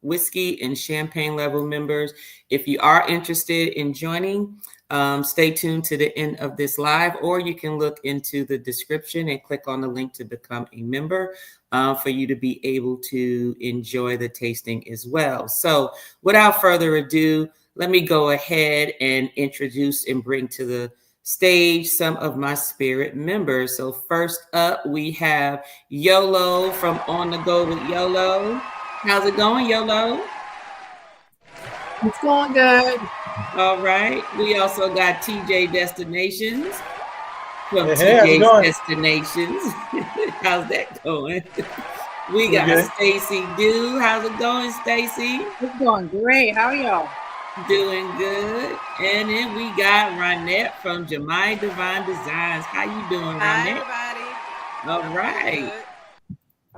whiskey and champagne level members. If you are interested in joining, stay tuned to the end of this live, or you can look into the description and click on the link to become a member for you to be able to enjoy the tasting as well. So without further ado, let me go ahead and introduce and bring to the stage some of my spirit members. So first up, we have Yolo from On the Go with Yolo. How's it going, Yolo? It's going good. All right. We also got TJsDestinations from TJsDestinations. How's that going? We got Stacy Dew. How's it going, Stacy? It's going great. How are y'all? Doing good. And then we got Ronette from Jemai Divine Designs. How you doing, Ronette? Hi, everybody. All right.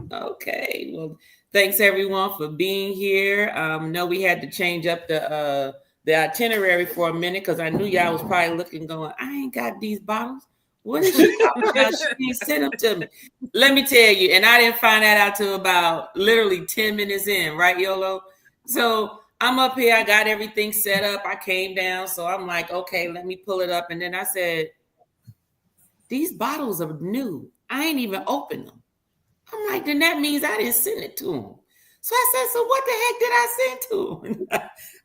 Okay. Well, thanks everyone for being here. No, we had to change up the itinerary for a minute because I knew y'all was probably looking, going, I ain't got these bottles. What is she talking about? She ain't sent them to me. Let me tell you, and I didn't find that out till about literally 10 minutes in, right, Yolo? So I'm up here. I got everything set up. I came down. So I'm like, okay, let me pull it up. And then I said, these bottles are new. I ain't even opened them. I'm like, then that means I didn't send it to them. So I said, so what the heck did I send to them?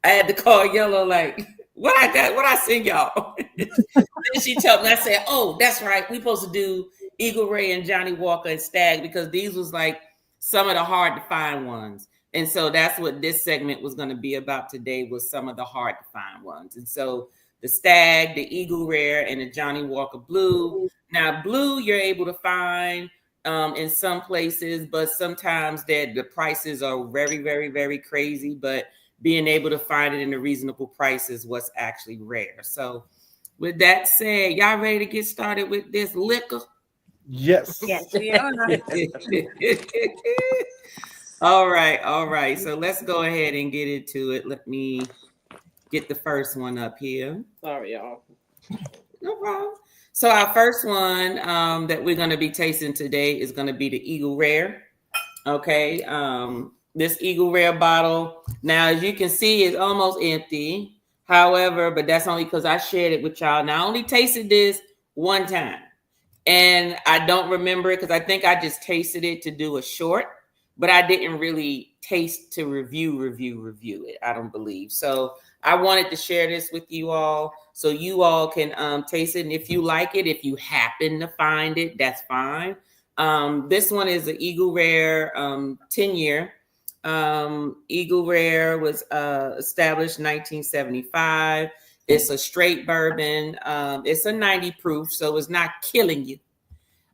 I had to call Yellow, like, what I send y'all? Then she told me, I said, oh, that's right. We supposed to do Eagle Ray and Johnny Walker and Stagg because these was like some of the hard to find ones. And so that's what this segment was going to be about today, was some of the hard to find ones. And so the Stagg, the Eagle Rare, and the Johnny Walker Blue. Now, Blue, you're able to find in some places, but sometimes the prices are very, very, very crazy. But being able to find it in a reasonable price is what's actually rare. So with that said, y'all ready to get started with this liquor? Yes. Yes, we are. All right. So let's go ahead and get into it. Let me get the first one up here. Sorry, y'all. No problem. So our first one that we're going to be tasting today is going to be the Eagle Rare. Okay. This Eagle Rare bottle, now as you can see, is almost empty. However, but that's only because I shared it with y'all. Now I only tasted this one time. And I don't remember it because I think I just tasted it to do a short, but I didn't really taste to review it. I don't believe. So I wanted to share this with you all so you all can taste it. And if you like it, if you happen to find it, that's fine. This one is an Eagle Rare 10-year. Eagle Rare was established 1975. It's a straight bourbon. It's a 90 proof, so it's not killing you.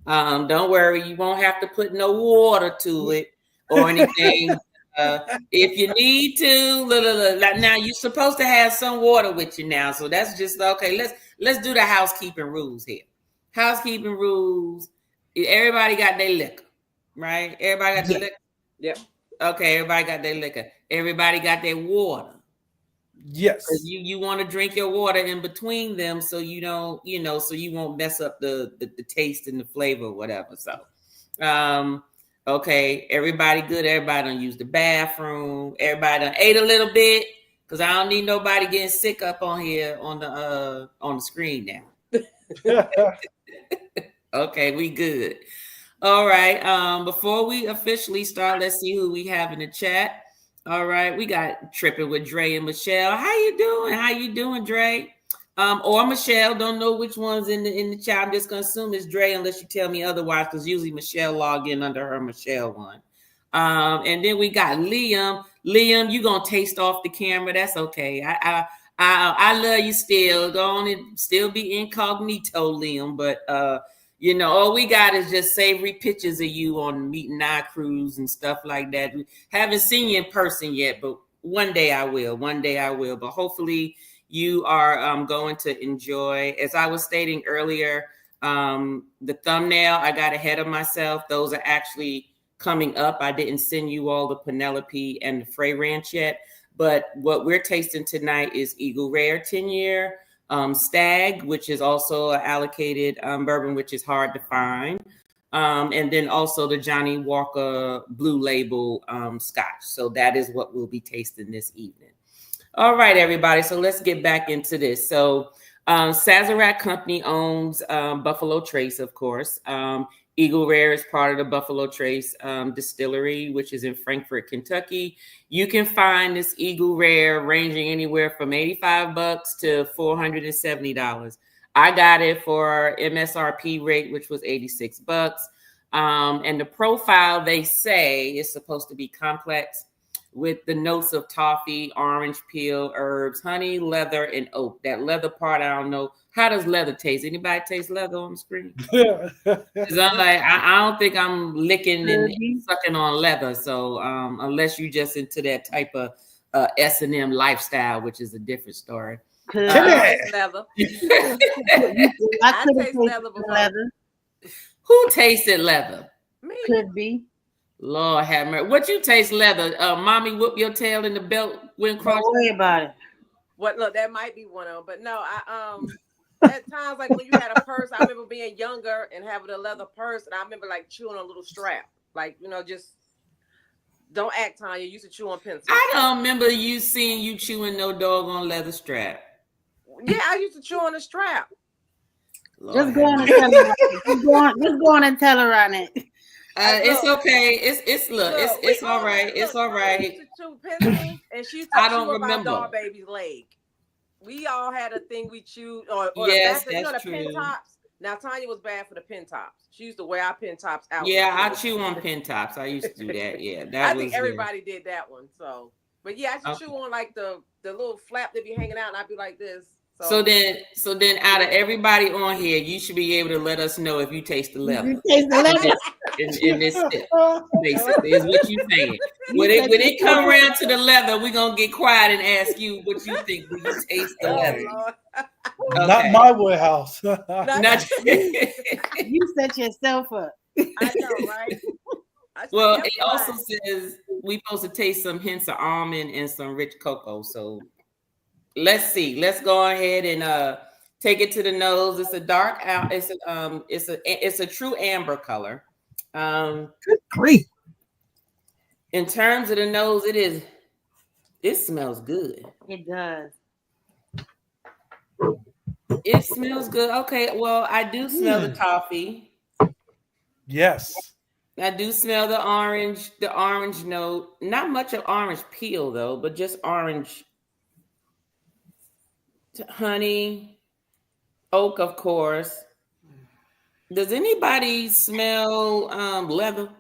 Don't worry, you won't have to put no water to it or anything. If you need to, now you're supposed to have some water with you now. So that's just okay. Let's do the housekeeping rules here. Housekeeping rules. Everybody got their liquor, right? Everybody got their liquor. Yep. Okay, everybody got their liquor. Everybody got their water. Yes. You want to drink your water in between them so you don't, so you won't mess up the taste and the flavor or whatever. So, okay, everybody good. Everybody done use the bathroom. Everybody done ate a little bit because I don't need nobody getting sick up on here on the screen now. Okay, we good. All right. Before we officially start, let's see who we have in the chat. All right, we got Tripping with Dre and Michelle. How you doing, Dre? Or Michelle? Don't know which one's in the chat. I'm just gonna assume it's Dre unless you tell me otherwise, because usually Michelle log in under her Michelle one. And then we got Liam. Liam, you gonna taste off the camera? That's okay. I love you still. Go on and still be incognito, Liam. But all we got is just savory pictures of you on Meet and I cruise and stuff like that. We haven't seen you in person yet, but one day I will. But hopefully you are going to enjoy. As I was stating earlier, the thumbnail, I got ahead of myself. Those are actually coming up. I didn't send you all the Penelope and the Frey Ranch yet. But what we're tasting tonight is Eagle Rare 10-year. Stagg, which is also an allocated bourbon, which is hard to find. and then also the Johnny Walker Blue Label Scotch. So that is what we'll be tasting this evening. All right, everybody. So let's get back into this. So Sazerac Company owns Buffalo Trace, of course. Eagle Rare is part of the Buffalo Trace distillery, which is in Frankfort, Kentucky. You can find this Eagle Rare ranging anywhere from $85 to $470. I got it for MSRP rate, which was $86. And the profile, they say, is supposed to be complex with the notes of toffee, orange peel, herbs, honey, leather, and oak. That leather part, I don't know. How does leather taste? Anybody taste leather on the screen? Because I'm like, I don't think I'm licking and sucking on leather. So unless you just into that type of S&M lifestyle, which is a different story. I taste leather. I taste leather before. Who tasted leather? Me. Could be. Lord have mercy. What you taste leather? Mommy whoop your tail in the belt when crossing. Don't worry about it. What? Look, that might be one of them. But no, I at times like when you had a purse, I remember being younger and having a leather purse, and I remember like chewing on a little strap, like just don't act, Tanya. You used to chew on pencils. I don't remember seeing you chewing no doggone leather strap. Yeah, I used to chew on a strap. Lord just go on and tell her. Just go on and tell her on it. It's okay. It's all right. It's all right. I used to chew pencils, and she used to chew about Doll Baby's leg. We all had a thing we chewed, or yes, the that's true. Pin tops. Now Tanya was bad for the pin tops. She used to wear our pin tops out. Yeah, I chew on pin tops. I used to do that. Yeah, I think everybody did that one. So, but yeah, I used to chew on like the little flap that be hanging out, and I'd be like this. So then, out of everybody on here, you should be able to let us know if you taste the leather. You taste the leather in this step, basically, is what you saying. When it come around to the leather, we're gonna get quiet and ask you what you think. Do you taste the leather? Okay. Not my warehouse. You set yourself up. I know, right? Well, it also says we supposed to taste some hints of almond and some rich cocoa. So let's see. Let's go ahead and take it to the nose. It's a dark out. It's a true amber color. Good grief. In terms of the nose, it smells good. It does. It smells good. Okay, well, I do smell the toffee. Yes. I do smell the orange note. Not much of orange peel though, but just orange. Honey, oak, of course. Does anybody smell leather?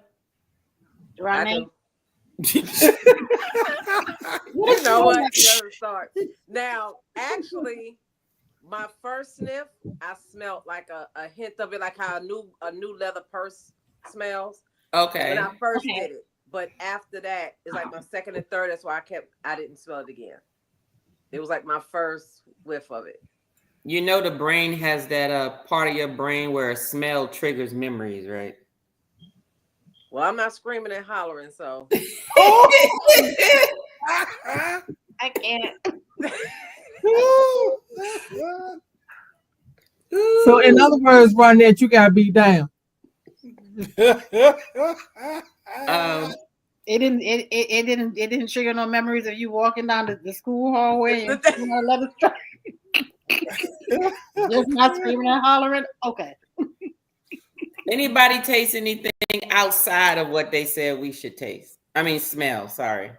Right. You know what? It doesn't start. Now, actually, my first sniff, I smelled like a hint of it, like how a new leather purse smells. Okay. When I first did it. But after that, it's like my second and third. That's why I didn't smell it again. It was like my first whiff of it. You know the brain has that part of your brain where a smell triggers memories, right? Well, I'm not screaming and hollering, so. I can't. So, in other words, Ronette, you gotta be down. It didn't trigger no memories of you walking down the school hallway and leather strap. Just not screaming and hollering. Okay. Anybody taste anything outside of what they said we should taste? I mean, smell. Sorry.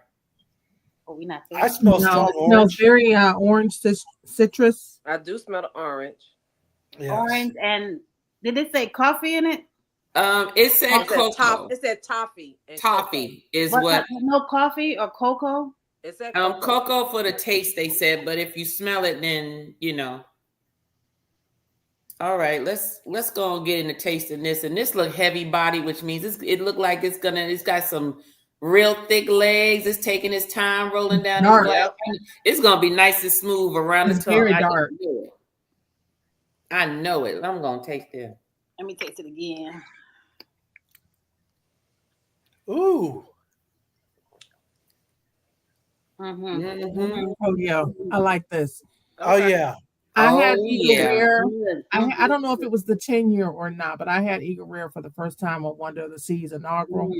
Oh, we not. I smell strong It smells very orange citrus. I do smell the orange. Yes. Orange, and did it say coffee in it? It said cocoa. It said toffee. Toffee is what? what. No coffee or cocoa? It said cocoa for the taste, they said, but if you smell it, then you know. All right, let's go and get into tasting this. And this look heavy body, which means it look like it's got some real thick legs. It's taking its time rolling down. It's gonna be nice and smooth around the tongue. Very dark. I know it. I'm gonna taste it. Let me taste it again. Ooh. Mm-hmm. Oh yeah, I like this. Oh yeah. I had Eagle yeah. Rare. I don't know if it was the 10-year or not, but I had Eagle Rare for the first time on Wonder of the Seas inaugural.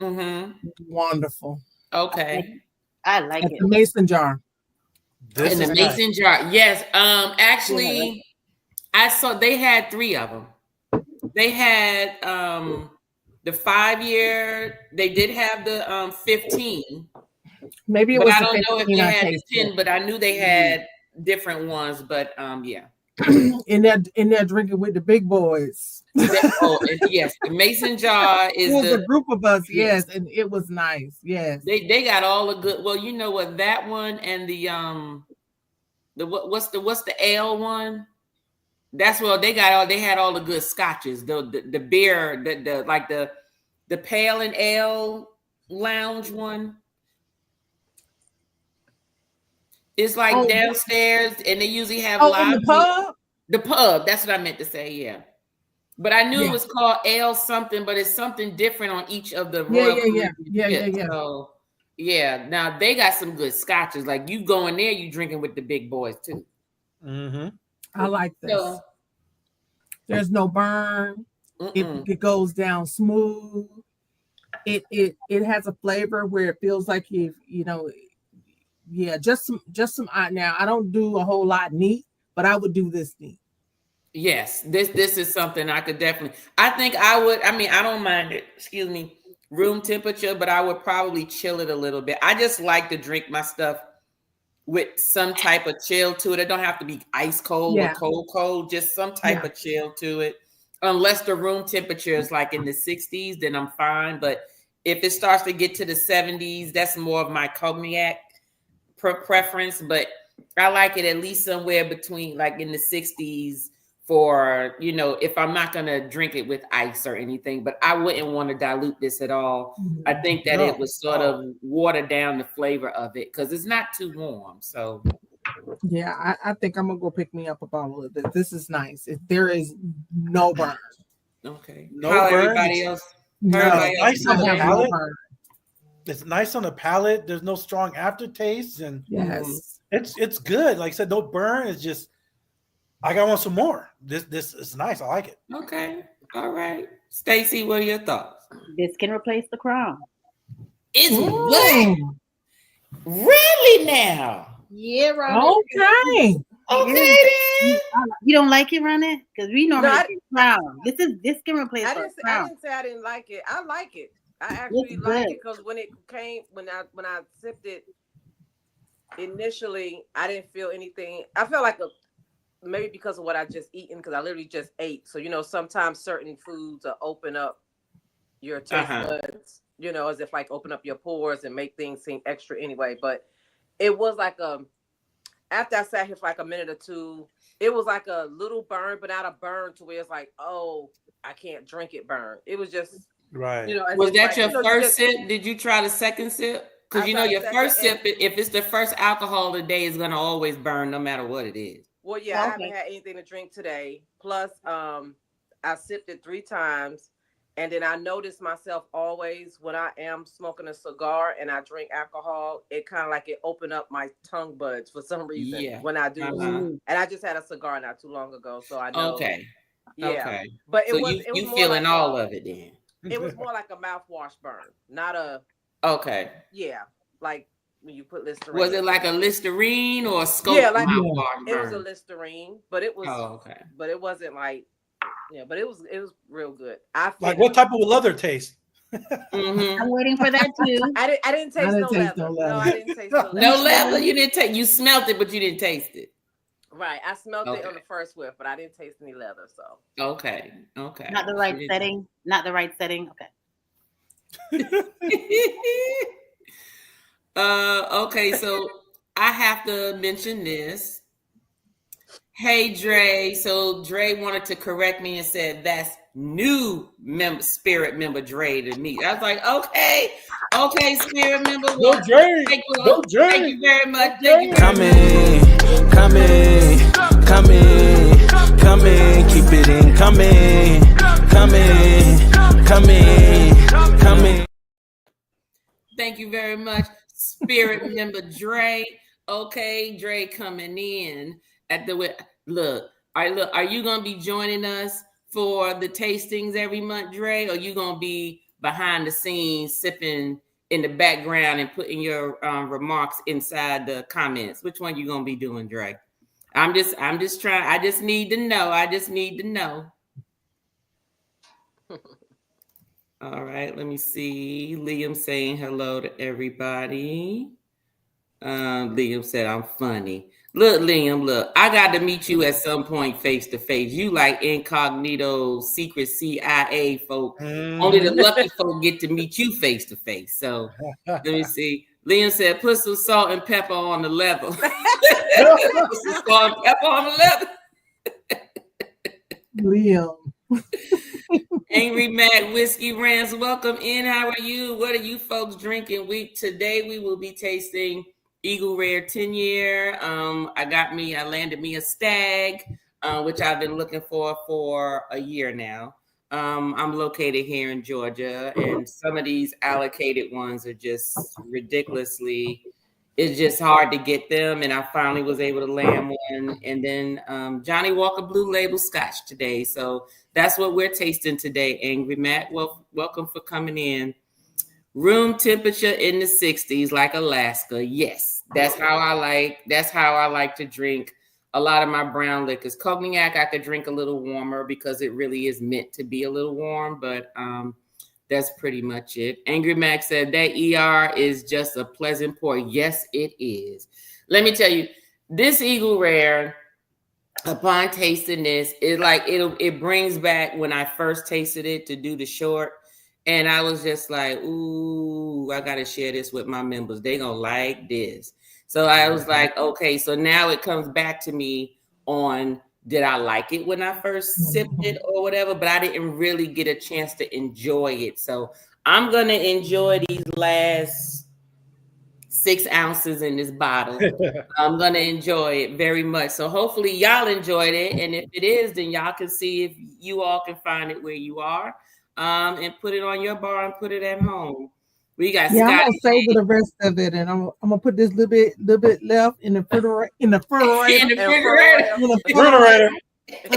Mm-hmm. Wonderful. Okay. I like At it. the mason jar. This In the is mason nice. jar. Yes. Actually, I saw they had 3 of them. They had the 5-year. They did have the 15. Maybe it But was I the don't know if 15 they I had the tasted. 10, but I knew they had different ones. But yeah. in there drinking with the big boys. Yes, the mason jar is It was the a group of us, yes. and it was nice. Yes. They got all the good. Well, you know what, that one and the what's the ale one? That's well, they had all the good scotches. The beer, the like the pale and ale lounge one. It's like downstairs, and they usually have in live the pub. The pub. That's what I meant to say. Yeah, but I knew Yeah. it was called ale something, but it's something different on each of the Yeah, Royal yeah. Caribbean ships. So yeah, now they got some good scotches. Like you go in there, you drinking with the big boys too. Mm-hmm. I like this. So, there's no burn. It goes down smooth. It has a flavor where it feels like just some. Now I don't do a whole lot neat, but I would do this neat. Yes, this is something I could definitely. I think I would. I mean, I don't mind it. Excuse me, room temperature, but I would probably chill it a little bit. I just like to drink my stuff with some type of chill to it. It don't have to be ice cold or cold. Just some type of chill to it. Unless the room temperature is like in the 60s, then I'm fine. But if it starts to get to the 70s, that's more of my cognac preference. But I like it at least somewhere between like in the 60s for, if I'm not going to drink it with ice or anything. But I wouldn't want to dilute this at all. I think that it would sort of water down the flavor of it because it's not too warm. So yeah, I think I'm gonna go pick me up a bottle of this. This is nice. There is no burn. Okay. No How burn. everybody else? No, Nice on the palate. No burn. It's nice on the palate. There's no strong aftertaste, and yes, it's good. Like I said, no burn. It's just I want some more. This is nice. I like it. Okay. All right. Stacy, what are your thoughts? This can replace the crown. It's what? Really now? Yeah, Ronnie. Okay. Okay then. You don't like it, Ronnie? Because we normally get crown. This can replace the crown. I didn't say I didn't like it. I like it. I actually like it because when I sipped it initially, I didn't feel anything. I felt like maybe because of what I just eaten, because I literally just ate. So sometimes certain foods open up your taste buds, as if like open up your pores and make things seem extra anyway. But it was like after I sat here for like a minute or two, it was like a little burn, but not a burn to where it's like, oh, I can't drink it burn. It was just right. Was that your first sip? Did you try the second sip? Because your first sip, if it's the first alcohol of the day, is gonna always burn no matter what it is. Well, yeah, I haven't had anything to drink today. Plus, I sipped it 3 times. And then I notice myself always when I am smoking a cigar and I drink alcohol, it kind of like it opened up my tongue buds for some reason when I do. And I just had a cigar not too long ago, so I know. Okay. Yeah. Okay. But it was feeling like all of it then. It was more like a mouthwash burn, not a. Okay. Yeah, like when you put Listerine. Was it like a Listerine or a scope? Yeah, like it was a Listerine, but it was. Oh, okay. But it wasn't like. Yeah, but it was real good. Like what type of leather taste? I'm waiting for that too. I didn't taste no leather. No, I didn't taste no leather. No leather. You didn't taste. You smelled it, but you didn't taste it. Right. I smelled it on the first whiff, but I didn't taste any leather. So okay. Not the right setting. Not the right setting. Okay. Okay. So I have to mention this. Hey Dre, so Dre wanted to correct me and said that's new spirit member Dre to me. I was like, okay, spirit member. Go Dre. Go Dre. Thank you very much. Come in, keep it in, come in. Thank you very much, spirit member Dre. Okay, Dre coming in. Look, all right, look, are you gonna be joining us for the tastings every month, Dre? Or you gonna be behind the scenes sipping in the background and putting your remarks inside the comments? Which one you gonna be doing, Dre? I'm just trying. I just need to know. All right, let me see. Liam saying hello to everybody. Liam said I'm funny. Look, Liam, look, I got to meet you at some point face to face. You like incognito, secret CIA folk. Only the lucky folk get to meet you face to face. So let me see. Liam said, put some salt and pepper on the leather. Put some salt and pepper on the leather. Liam. Angry Mad Whiskey Rams, welcome in. How are you? What are you folks drinking? Today we will be tasting Eagle Rare 10-year. I landed me a Stagg, which I've been looking for a year now. I'm located here in Georgia, and some of these allocated ones are just ridiculously. It's just hard to get them, and I finally was able to land one. And then Johnny Walker Blue Label Scotch today. So that's what we're tasting today, Angry Matt. Well, welcome for coming in. Room temperature in the 60s, like Alaska. Yes, that's how I like to drink a lot of my brown liquors. Cognac, I could drink a little warmer because it really is meant to be a little warm, but that's pretty much it. Angry Mac said that ER is just a pleasant pour. Yes, it is. Let me tell you, this Eagle Rare, upon tasting this, it brings back when I first tasted it to do the short. And I was just like, ooh, I got to share this with my members. They going to like this. So I was like, okay, so now it comes back to me on, did I like it when I first sipped it or whatever? But I didn't really get a chance to enjoy it. So I'm going to enjoy these last 6 ounces in this bottle. I'm going to enjoy it very much. So hopefully y'all enjoyed it. And if it is, then y'all can see if you all can find it where you are. And put it on your bar and put it at home. We got I'm gonna savor the rest of it, and I'm gonna put this little bit left in the refrigerator. And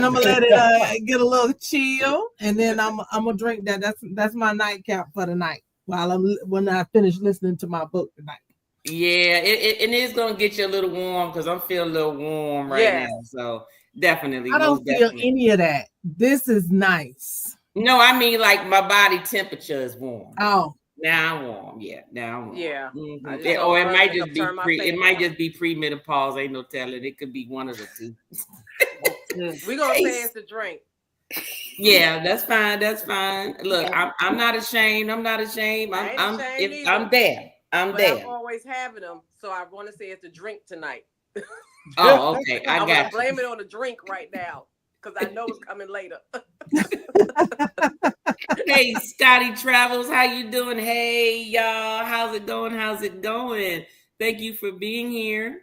I'm gonna let it get a little chill, and then I'm gonna drink that. That's my nightcap for the night when I finish listening to my book tonight. Yeah, it is gonna get you a little warm because I'm feeling a little warm right now. So definitely, I don't feel any of that. This is nice. No, I mean like my body temperature is warm. Oh, now I'm warm. Yeah, now I'm warm. Yeah. Mm-hmm. Or it might just be pre-menopause. Ain't no telling. It could be one of the two. We're gonna say it's a drink. Yeah, that's fine. That's fine. Look, I'm not ashamed. I'm there. I'm there. I'm always having them, so I want to say it's a drink tonight. Oh, okay. I'm gonna blame it on the drink right now because I know it's coming later. Hey, Scotty Travels, how you doing? Hey, y'all, how's it going? Thank you for being here.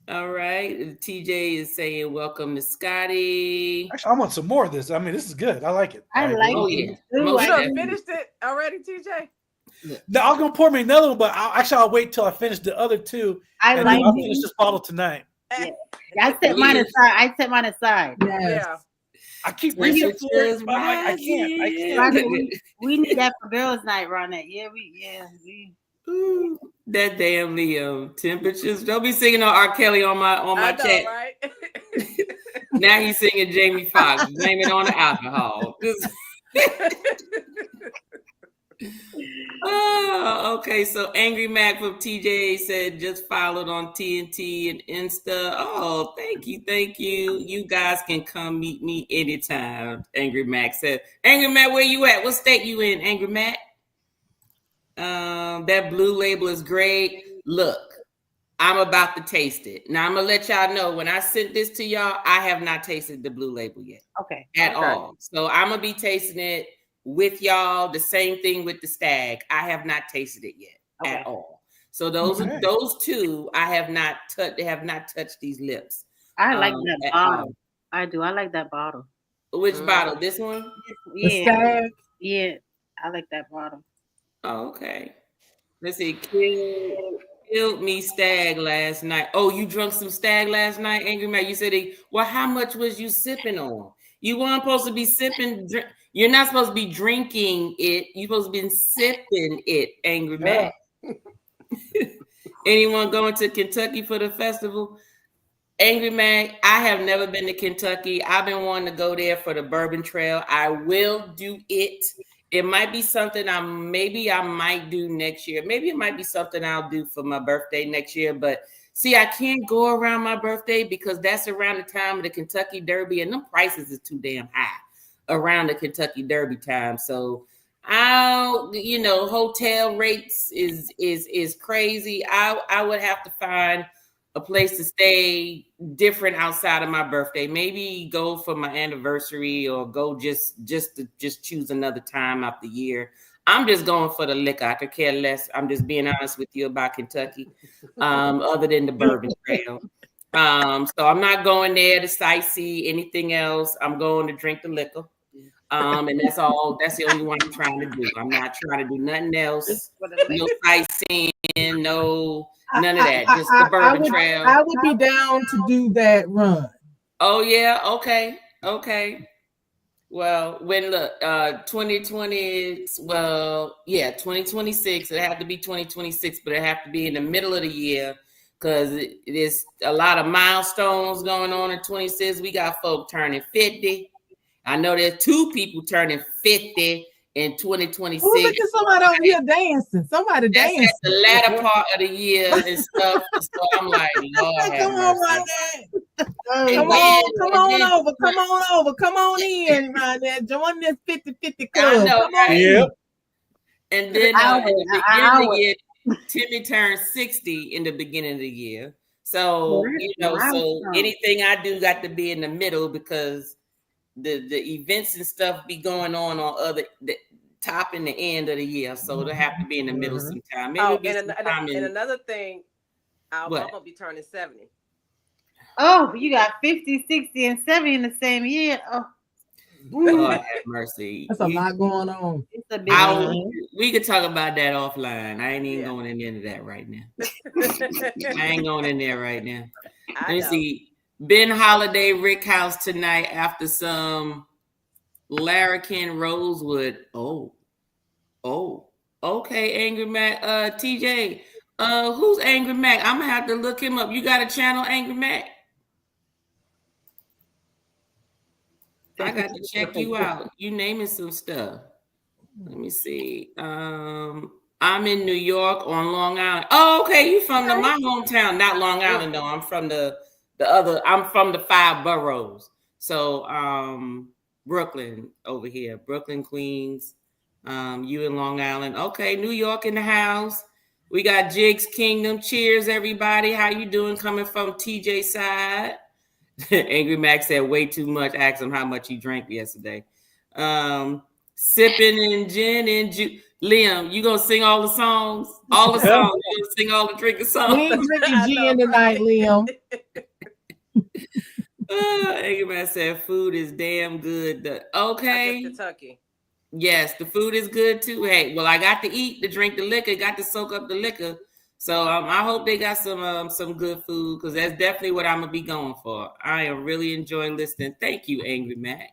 All right, TJ is saying welcome to Scotty. Actually, I want some more of this. I mean, this is good. I like it. I like it. You done finished it already, TJ? No, I was gonna pour me another one, but I'll wait till I finish the other two. I'll finish this bottle tonight. Yeah. I set mine aside. Yes. Yeah. I keep reaching for it, but I can't. We need that for girls' night, Ronette. Yeah. Ooh, that damn Leo temperatures. Don't be singing on R. Kelly on my chat. Right? Now he's singing Jamie Foxx. Blame it on the alcohol. Oh, okay. So Angry Mac from TJ said just followed on TNT and Insta. Oh, thank you. You guys can come meet me anytime. Angry Mac said. Angry Mac, where you at? What state you in, Angry Mac? That blue label is great. Look, I'm about to taste it. Now I'm gonna let y'all know when I sent this to y'all, I have not tasted the blue label yet. Okay. At all. So I'm gonna be tasting it with y'all. The same thing with the Stagg. I have not tasted it yet at all. So those two I have not touched. They have not touched these lips. I like that bottle. I do. I like that bottle. Which bottle? This one? Yeah. Yeah. I like that bottle. Oh, okay. Let's see. killed me Stagg last night. Oh, you drunk some Stagg last night, Angry Mac? You said, well, how much was you sipping on? You weren't supposed to be sipping. You're not supposed to be drinking it. You're supposed to be sipping it, Angry Mac. Anyone going to Kentucky for the festival? Angry Mac, I have never been to Kentucky. I've been wanting to go there for the Bourbon Trail. I will do it. It might be something I might do next year. Maybe it might be something I'll do for my birthday next year. But see, I can't go around my birthday because that's around the time of the Kentucky Derby, and them prices is too damn high around the Kentucky Derby time. So hotel rates is crazy. I would have to find a place to stay different outside of my birthday. Maybe go for my anniversary or go just choose another time out the year. I'm just going for the liquor. I could care less. I'm just being honest with you about Kentucky, other than the Bourbon Trail. So I'm not going there to sightsee anything else. I'm going to drink the liquor. And that's all. That's the only one I'm trying to do. I'm not trying to do nothing else. No sightseeing, none of that. Just the Bourbon Trail. I would be down to do that run. Oh yeah. Okay. Well, 2020. Well, yeah, 2026. It have to be 2026, but it have to be in the middle of the year because it is a lot of milestones going on in 26. We got folk turning 50. I know there's 2 people turning 50 in 2026. Look at somebody over here dancing. Somebody dancing. At the latter part of the year and stuff. So I'm like, Lord have mercy. Come on over. Come on in, Ronette. Join this 50-50 club. I know, come on in. And then at the beginning of the year, Timmy turned 60 in the beginning of the year. So, so anything I do got to be in the middle because the events and stuff be going on the top and the end of the year. So it'll have to be in the middle sometime. Maybe and another thing, I'm gonna be turning 70. Oh, you got 50, 60, and 70 in the same year. Oh, Lord have mercy. That's a lot going on. It's a big we could talk about that offline. I ain't even going into that right now. I ain't going in there right now. Let me see. Ben Holiday Rick House tonight after some Larrikin Rosewood. Oh, okay, Angry Mac. TJ, who's Angry Mac? I'm gonna have to look him up. You got a channel, Angry Mac? I got to check you out. You naming some stuff. Let me see. I'm in New York on Long Island. Oh, okay. You from my hometown, not Long Island though. I'm from I'm from the 5 boroughs. So Brooklyn over here. Brooklyn, Queens. You in Long Island. Okay, New York in the house. We got Jigs Kingdom. Cheers, everybody. How you doing coming from TJ side? Angry Mac said way too much. Asked him how much he drank yesterday. Sipping in gin and juice. Liam, you gonna sing all the songs? All the songs. You gonna sing all the drinking songs? We ain't drinking gin tonight, Liam. Angry Mac said food is damn good. Okay. Kentucky. Yes, the food is good too. Hey, well, I got to eat, to drink the liquor, got to soak up the liquor. So I hope they got some good food because that's definitely what I'm gonna be going for. I am really enjoying listening. Thank you, Angry Mac.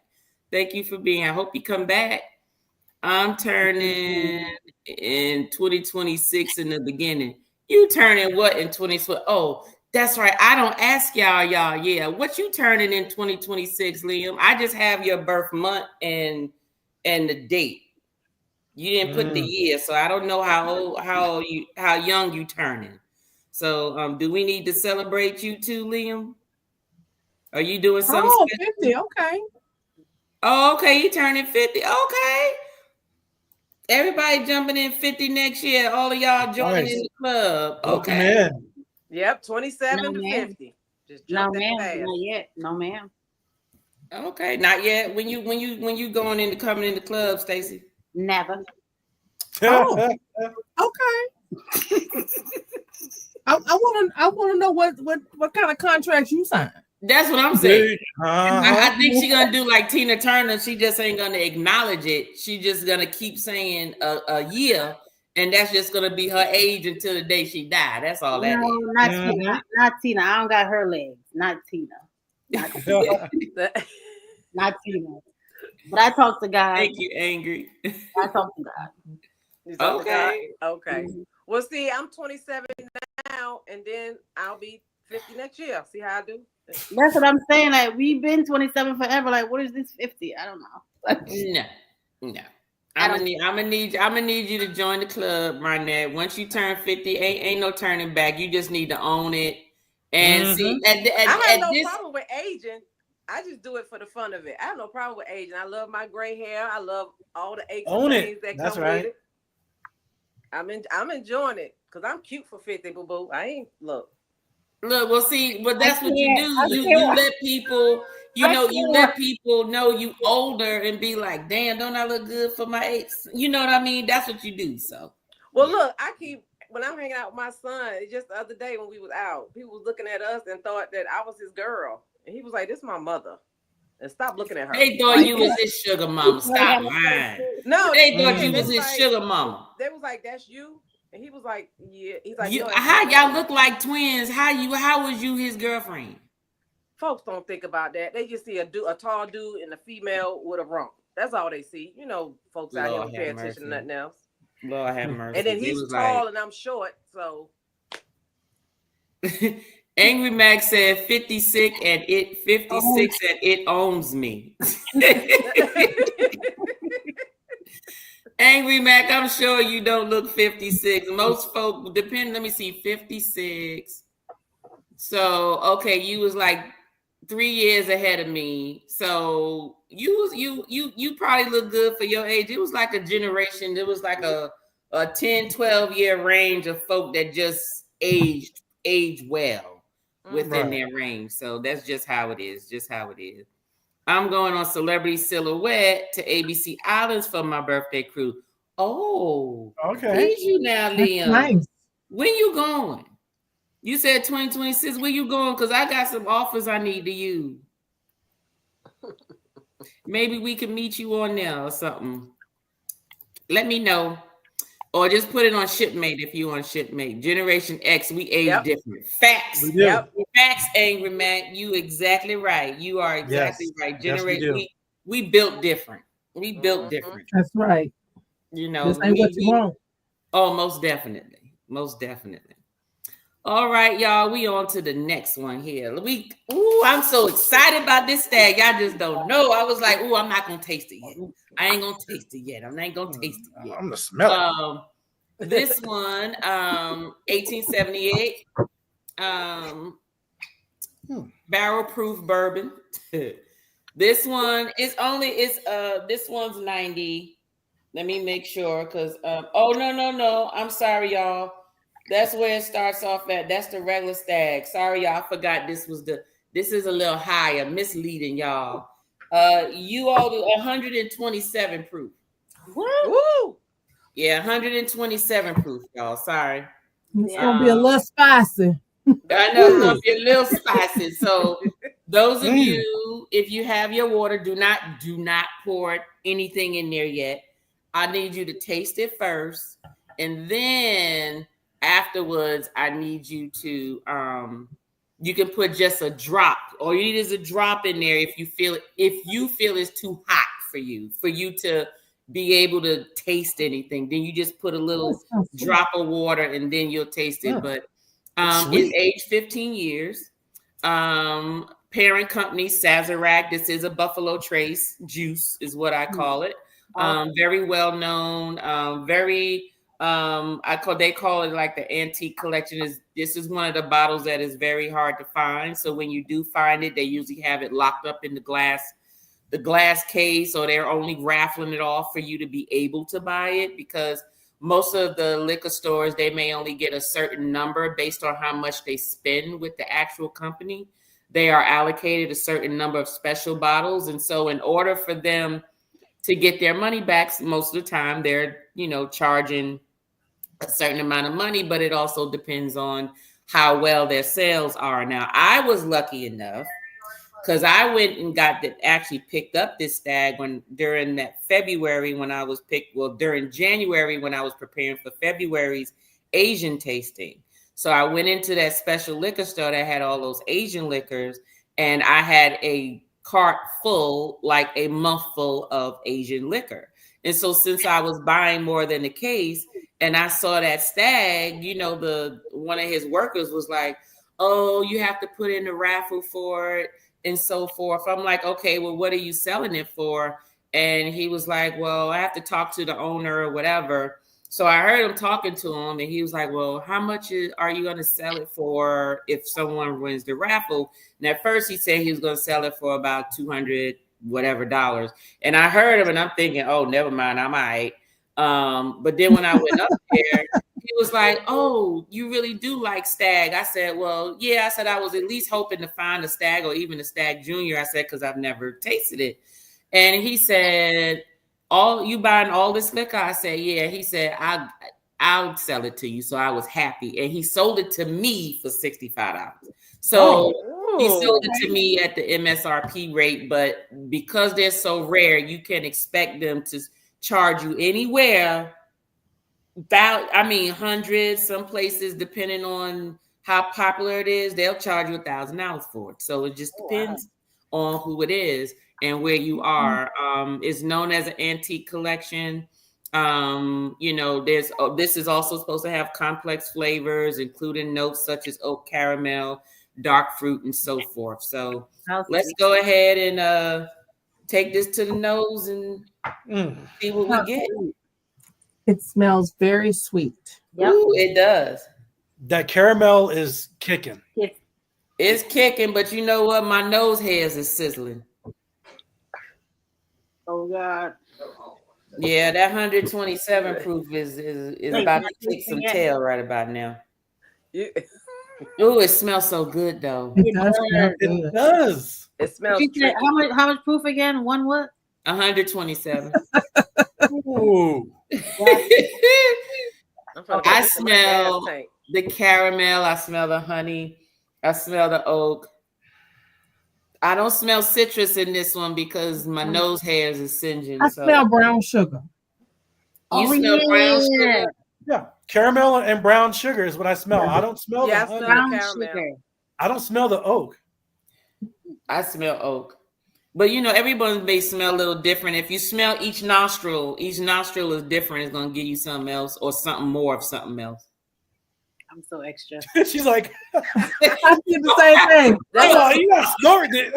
Thank you for being here. I hope you come back. I'm turning in 2026 in the beginning. You turning what in 2020? Oh, that's right. I don't ask y'all. Yeah, what you turning in 2026, Liam? I just have your birth month and the date. You didn't put the year, so I don't know how young you turning. So, do we need to celebrate you too, Liam? Are you doing something? Oh, 50, okay. Oh, okay. You turning 50. Okay. Everybody jumping in 50 next year. All of y'all joining in the club. Okay. Yep, 27 to 50. Just no, ma'am. Not yet. No, ma'am. Okay, not yet. When you coming in the club, Stacy? Never. Oh, okay. I want to know what kind of contracts you signed. That's what I'm saying. I think she's gonna do like Tina Turner. She just ain't gonna acknowledge it. She just gonna keep saying a year And that's just gonna be her age until the day she died. That's all that No, is. not Tina. Not Tina. I don't got her legs. Not Tina. Not Tina. Not Tina. But I talk to God. Thank you, Angry. I talk to God. You talk to God? Okay. Okay. Mhm. Well, see, I'm 27 now, and then I'll be 50 next year. See how I do? That's what I'm saying. Like, we've been 27 forever. Like, what is this 50? I don't know. No. I'm gonna need you to join the club, Marnette. Once you turn 50, ain't no turning back. You just need to own it. And see, I have no problem with aging. I just do it for the fun of it. I have no problem with aging. I love my gray hair. I love all the aches and pains that come with it. I'm enjoying it because I'm cute for 50, boo boo. I ain't look. Well, see, but that's what you do. You let people, you let people know you older and be like, damn, don't I look good for my age? You know what I mean? That's what you do. So, well, look, when I'm hanging out with my son, just the other day when we was out, people was looking at us and thought that I was his girl. And he was like, this is my mother. And stop looking at her. They thought you was his sugar mama. Stop lying. No, they thought you was his sugar mama. They was like, that's you? And he was like, yeah. He's like, how y'all look like twins? How was you his girlfriend? Folks don't think about that. They just see a tall dude and a female with a rump. That's all they see. You know, folks out here don't pay attention to nothing else. Lord have mercy. And then he's tall and I'm short, so. Angry Max said 56 and it owns me. Angry Mac, I'm sure you don't look 56. Most folk let me see, 56. So okay, you was like 3 years ahead of me. So you probably look good for your age. It was like a generation, it was like a 10, 12 year range of folk that just aged well within their range. So that's just how it is. I'm going on Celebrity Silhouette to ABC Islands for my birthday cruise. Oh, okay. Need you now, Liam. Nice. When you going? You said 2026. Where you going? Because I got some offers I need to use. Maybe we can meet you on there or something. Let me know. Or just put it on Shipmate if you on Shipmate. Generation X, we age different. Facts. Facts, Angry Mac. You exactly right. You are exactly right. Generation, we built different. We built different. That's right. You know, this ain't what you want. Oh, most definitely. Most definitely. All right, y'all. We on to the next one here. I'm so excited about this Stagg. Y'all just don't know. I was like, I'm not gonna taste it yet. I ain't gonna taste it yet. I'm not gonna taste it yet. I'm gonna smell it. This one, 1878, barrel proof bourbon. This one is this one's 90. Let me make sure because no. I'm sorry, y'all. That's where it starts off at. That's the regular Stagg. Sorry, y'all. I forgot this is a little higher, misleading, y'all. You all do 127 proof. Woo! Yeah, 127 proof, y'all. Sorry. It's gonna be a little spicy. I know it's gonna be a little spicy. So those of you, if you have your water, do not pour anything in there yet. I need you to taste it first, and then afterwards, I need you to you can put just a drop. All you need is a drop in there if you feel it's too hot for you to be able to taste anything. Then you just put a little drop of water and then you'll taste it. But it's aged 15 years. Parent company Sazerac. This is a Buffalo Trace juice, is what I call it. Very well known. They call it like the antique collection. This is one of the bottles that is very hard to find. So when you do find it, they usually have it locked up in the glass case, or they're only raffling it off for you to be able to buy it, because most of the liquor stores, they may only get a certain number based on how much they spend with the actual company. They are allocated a certain number of special bottles. And so in order for them to get their money back, most of the time they're, charging a certain amount of money, but it also depends on how well their sales are. Now, I was lucky enough because I went and actually picked up this stag during that February when I was during January when I was preparing for February's Asian tasting. So I went into that special liquor store that had all those Asian liquors, and I had a cart full, like a month full of Asian liquor. And so since I was buying more than the case, and I saw that stag, one of his workers was like, "Oh, you have to put in a raffle for it," and so forth. I'm like, "Okay, well, what are you selling it for?" And he was like, "Well, I have to talk to the owner or whatever." So I heard him talking to him, and he was like, "Well, how much are you going to sell it for if someone wins the raffle?" And at first he said he was going to sell it for about $200 whatever dollars. And I heard him, and I'm thinking, "Oh, never mind, I'm all right." But then when I went up there, he was like, "Oh, you really do like Stagg?" I said, "Well, yeah." I said, "I was at least hoping to find a Stagg or even a Stagg Junior." I said, "Because I've never tasted it." And he said, "You buying all this liquor?" I said, "Yeah." He said, I'll sell it to you." So I was happy. And he sold it to me for $65. So he sold it to me at the MSRP rate. But because they're so rare, you can expect them to charge you anywhere about, hundreds, some places, depending on how popular it is, they'll charge you $1,000 for it. So it just depends on who it is and where you are. It's known as an antique collection. This is also supposed to have complex flavors, including notes such as oak caramel, dark fruit, and so forth. So let's go ahead and take this to the nose and see what we get. It smells very sweet. Yep. Ooh, it does. That caramel is kicking. It's kicking, but you know what? My nose hairs is sizzling. Oh God. Yeah, that 127 proof is about to kick some tail right about now. Oh, it smells so good though. It does. It smells. How much proof again? One what? 127. Ooh. I smell the caramel. I smell the honey. I smell the oak. I don't smell citrus in this one because my nose hairs is singeing. I smell brown sugar. You smell brown sugar? Yeah, caramel and brown sugar is what I smell. I don't smell the honey. Brown sugar. I don't smell the oak. I smell oak. But everyone may smell a little different. If you smell each nostril is different. It's going to give you something else or something more of something else. I'm so extra. She's like, I did the same thing. You got snorted it.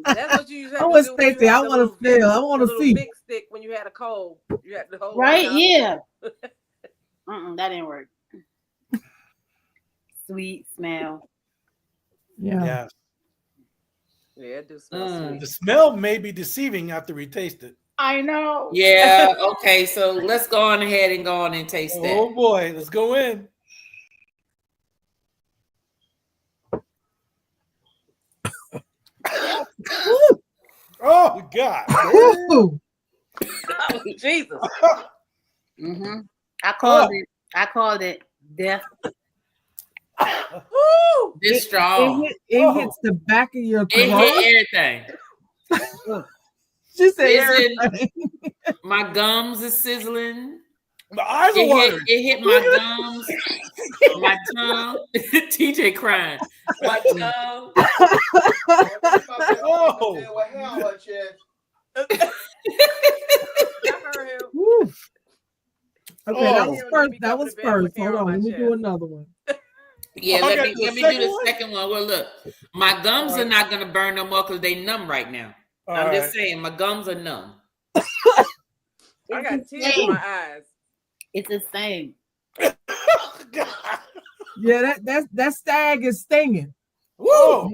That's what you usually I was Stacey. I want to feel. I want to see. Big stick when you had a cold. You had to hold. Right? Yeah. That didn't work. Sweet smell. Yeah. Yeah, it do smell sweet. The smell may be deceiving after we taste it. I know. Yeah. Okay. So let's go on ahead and go on and taste that. Oh boy, let's go in. Oh God. Oh, Jesus. I called it death. This strong. It hits the back of your throat. It hit everything. She said everything. My gums is sizzling. My eyes are watering. It hit my gums, my tongue. TJ crying. My tongue. Okay, that was first. That was first. Hold on, let me do another one. Yeah, let me do the second one. Well, look, my gums are not gonna burn no more because they numb right now. I'm just saying, my gums are numb. I got tears in my eyes. It's the same. Yeah, that stag is stinging. Whoa!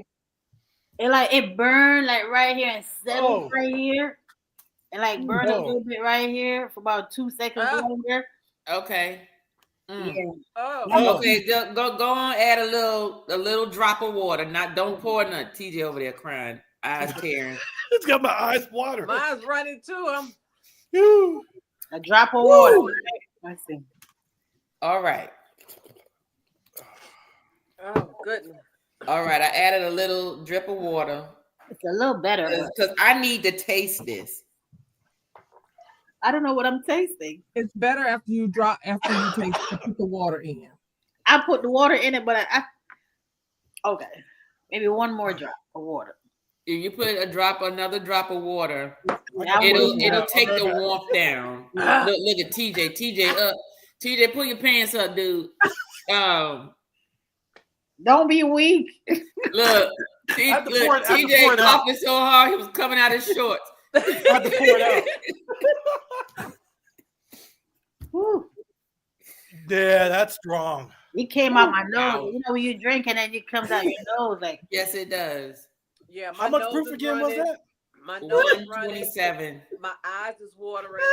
It burned like right here and settled right here, and like burned a little bit right here for about 2 seconds longer. Okay. Yeah. Oh. Okay. Go on. Add a little drop of water. Don't pour nothing. TJ over there crying, eyes tearing. It's got my eyes watering. Mine's running too. A drop of water. Let's see. All right. Oh goodness. All right, I added a little drip of water. It's a little better, but Because I need to taste this. I don't know what I'm tasting. It's better after you take to put the water in. I put the water in it, but I okay. Maybe one more drop of water. If you put another drop of water, Now it'll take the warmth down. Look at TJ. TJ up. TJ, pull your pants up, dude. Don't be weak. Look, TJ coughing so hard he was coming out his shorts. I had to pour it out. Whew. Yeah, that's strong. It came out my nose. You know when you drink and then it comes out your nose like. Yes, it does. Yeah. How much proof again was that? My nose is running. 127. My eyes is watering.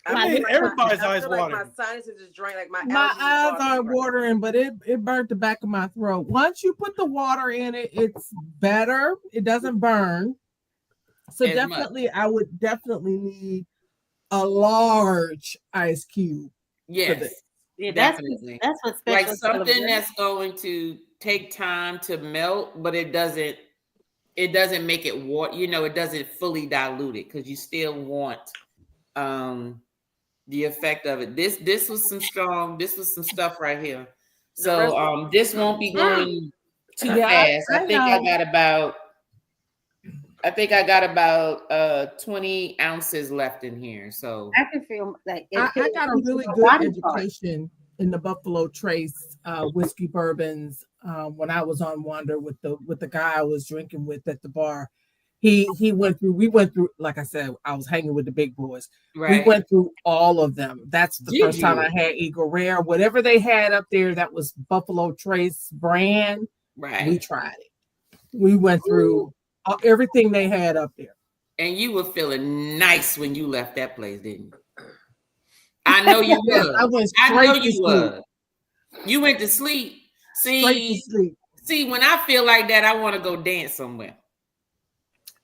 I mean, everybody's eyes like watering. my sinuses just drained. Like my eyes aren't watering, but it burnt the back of my throat. Once you put the water in it, it's better. It doesn't burn. So definitely, I would definitely need a large ice cube. Yes, yeah, definitely. That's what's special. Like something that's going to take time to melt, but it doesn't make it water. You know, it doesn't fully dilute it because you still want the effect of it. This was some stuff right here. So this won't be going too fast. I think I got about 20 ounces left in here. So I can feel like I got a really good education in the Buffalo Trace whiskey bourbons when I was on Wander with the guy I was drinking with at the bar. We went through, like I said, I was hanging with the big boys. Right. We went through all of them. That's the first time I had Eagle Rare. Whatever they had up there that was Buffalo Trace brand, right? We tried it. We went through everything they had up there. And you were feeling nice when you left that place, didn't you? I know you were. I know you were. You went to sleep. See, when I feel like that, I want to go dance somewhere.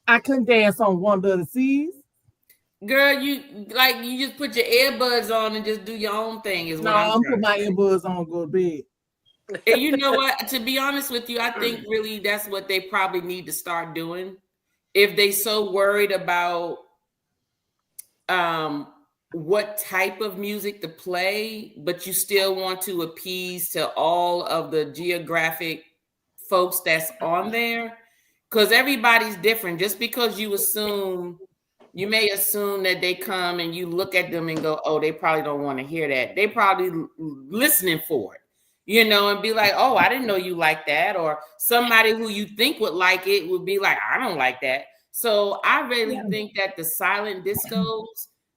I couldn't dance on Wonder of the Seas. Girl, you just put your earbuds on and just do your own thing. I'm putting my earbuds on, go to bed. And you know what? To be honest with you, I think really that's what they probably need to start doing. If they so worried about what type of music to play, but you still want to appease to all of the geographic folks that's on there. Because everybody's different. Just because you may assume that they come and you look at them and go, oh, they probably don't want to hear that. They probably listening for it, and be like, oh, I didn't know you like that. Or somebody who you think would like it would be like, I don't like that. So I really think that the silent discos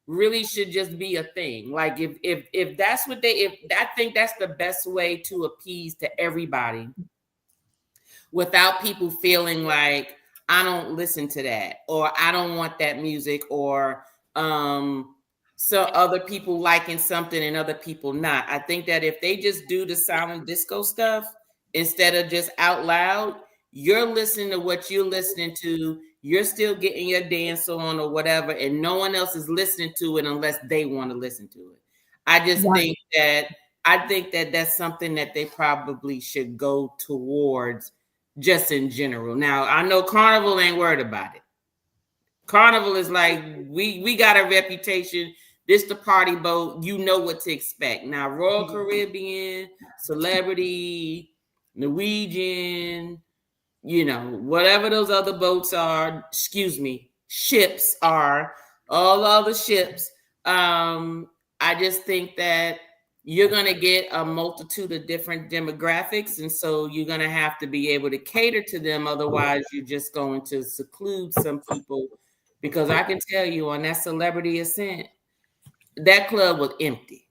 really should just be a thing. Like if that's what I think that's the best way to appease to everybody, without people feeling like I don't listen to that or I don't want that music or so other people liking something and other people not. I think that if they just do the silent disco stuff instead of just out loud, you're listening to what you're listening to. You're still getting your dance on or whatever, and no one else is listening to it unless they want to listen to it. I just think that that's something that they probably should go towards just in general. Now, I know Carnival ain't worried about it. Carnival is like, we got a reputation. This the party boat. You know what to expect. Now, Royal Caribbean, Celebrity, Norwegian, whatever those other boats are, ships are, all other ships. I just think that you're going to get a multitude of different demographics. And so you're going to have to be able to cater to them. Otherwise, you're just going to seclude some people. Because I can tell you on that Celebrity Ascent, that club was empty.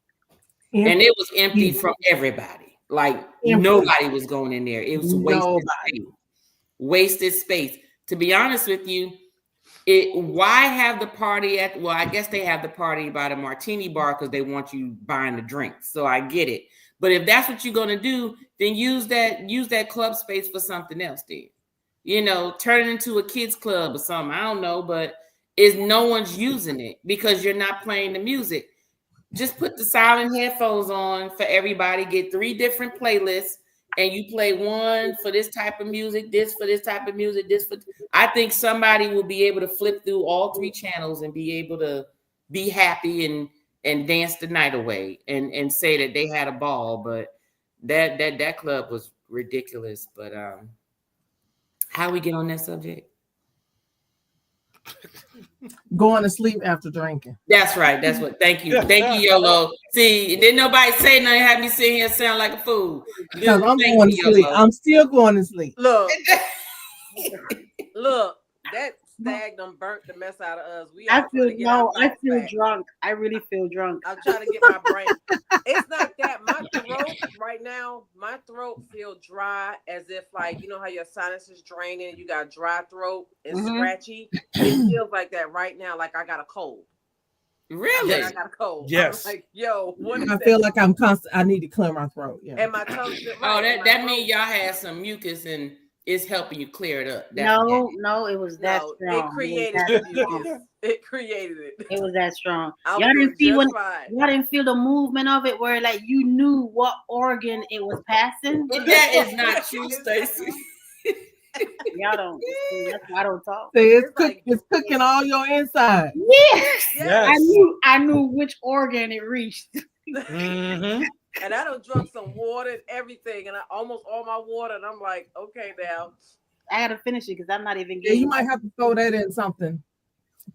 And it was empty from everybody. Like nobody was going in there. It was wasted space. To be honest with you, why have the party I guess they have the party by the martini bar because they want you buying the drinks. So I get it. But if that's what you're going to do, then use that club space for something else, dude. Turn it into a kids club or something. I don't know, but no one's using it because you're not playing the music. Just put the silent headphones on for everybody. Get 3 different playlists and you play one for this type of music, this for this type of music, this for, I think somebody will be able to flip through all 3 channels and be able to be happy and dance the night away and say that they had a ball. But that club was ridiculous. But how we get on that subject? Going to sleep after drinking. That's right. That's what. Thank you, YOLO. See, didn't nobody say nothing. Had me sitting here sound like a fool. Because I'm going to sleep. I'm still going to sleep. Look, that Stagg done burnt the mess out of us. I feel drunk. I really feel drunk. I'm trying to get my brain. It's not that. My throat right now, my throat feel dry as if like, you know how your sinus is draining, you got dry throat and scratchy. It feels like that right now, like I got a cold. Really? I got a cold. Yes. I'm like, yo, what I feel like I'm constant. I need to clear my throat. Yeah. And my tongue. That means y'all had some mucus and it's helping you clear it up. No, it was that strong. It created it. It created it. It was that strong. Y'all didn't feel the movement of it where like you knew what organ it was passing. That is not true, Stacey. Y'all don't. That's why I don't talk. See, it's cooking all your inside. Yes. I knew which organ it reached. Mm-hmm. And I done drunk some water and everything, and I almost all my water, and I'm like, okay, now I gotta finish it because I'm not even getting. Yeah, you might have to throw that in something.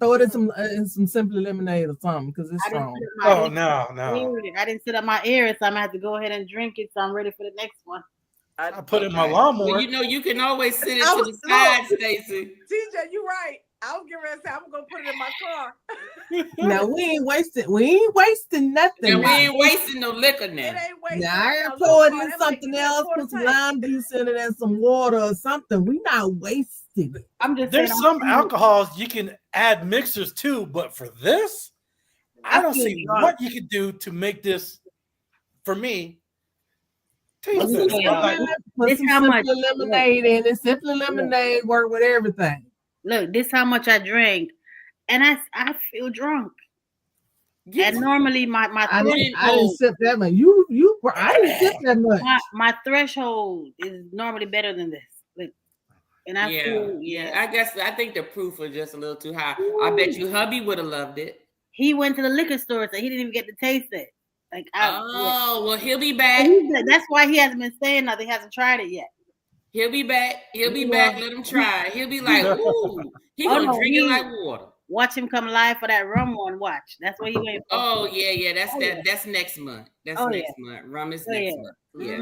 Throw it in some Simply Lemonade or something because it's strong. Oh no! I didn't sit up my ears, so I'm gonna have to go ahead and drink it. So I'm ready for the next one. I put it in my lawnmower. Well, you know, you can always sit it to the side, Stacey. TJ, you're right. I was getting ready to say I'm gonna put it in my car. Now we ain't wasting nothing. Now we ain't wasting no liquor now. It ain't wasting. Now I gotta pour it in something else, put some lime juice in it and some water or something. We not wasting it. There's some alcohols you can add mixers to, but for this, I don't see what you could do to make this for me. Put some Simply Lemonade in it. Simply Lemonade work with everything. Look, this how much I drank, and I feel drunk. Yes. And normally my I didn't sip that much. I didn't sip that much. My threshold is normally better than this. Like, and I feel I think the proof was just a little too high. I bet you hubby would have loved it. He went to the liquor store, so he didn't even get to taste it. Like, well, he'll be back. That's why he hasn't been saying nothing. He hasn't tried it yet. He'll be back. Let him try. He'll be like, ooh, he gonna drink it like water. Watch him come live for that rum one. Watch. That's what he waiting for. Oh yeah. That's next month. That's next month. Rum is next month. Yeah.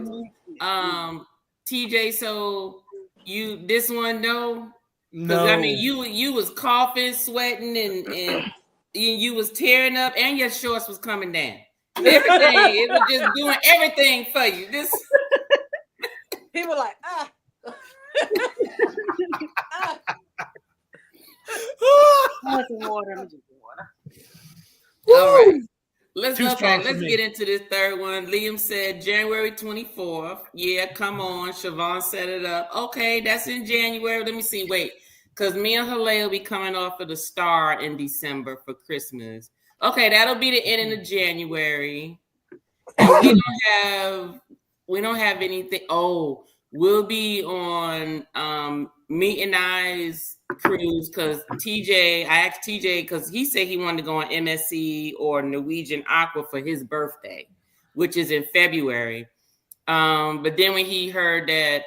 Mm-hmm. TJ, so you this one no? I mean you was coughing, sweating, and you was tearing up, and your shorts was coming down. Everything. It was just doing everything for you. This people like water. All right. Let's get into this third one. Liam said January 24th. Yeah, come on. Siobhan set it up. Okay, that's in January. Let me see. Wait, because me and Haley will be coming off of the Star in December for Christmas. Okay, that'll be the end of January. And we don't have anything. Oh, we'll be on Meet and I's cruise because I asked TJ because he said he wanted to go on MSC or Norwegian Aqua for his birthday, which is in February. But then when he heard that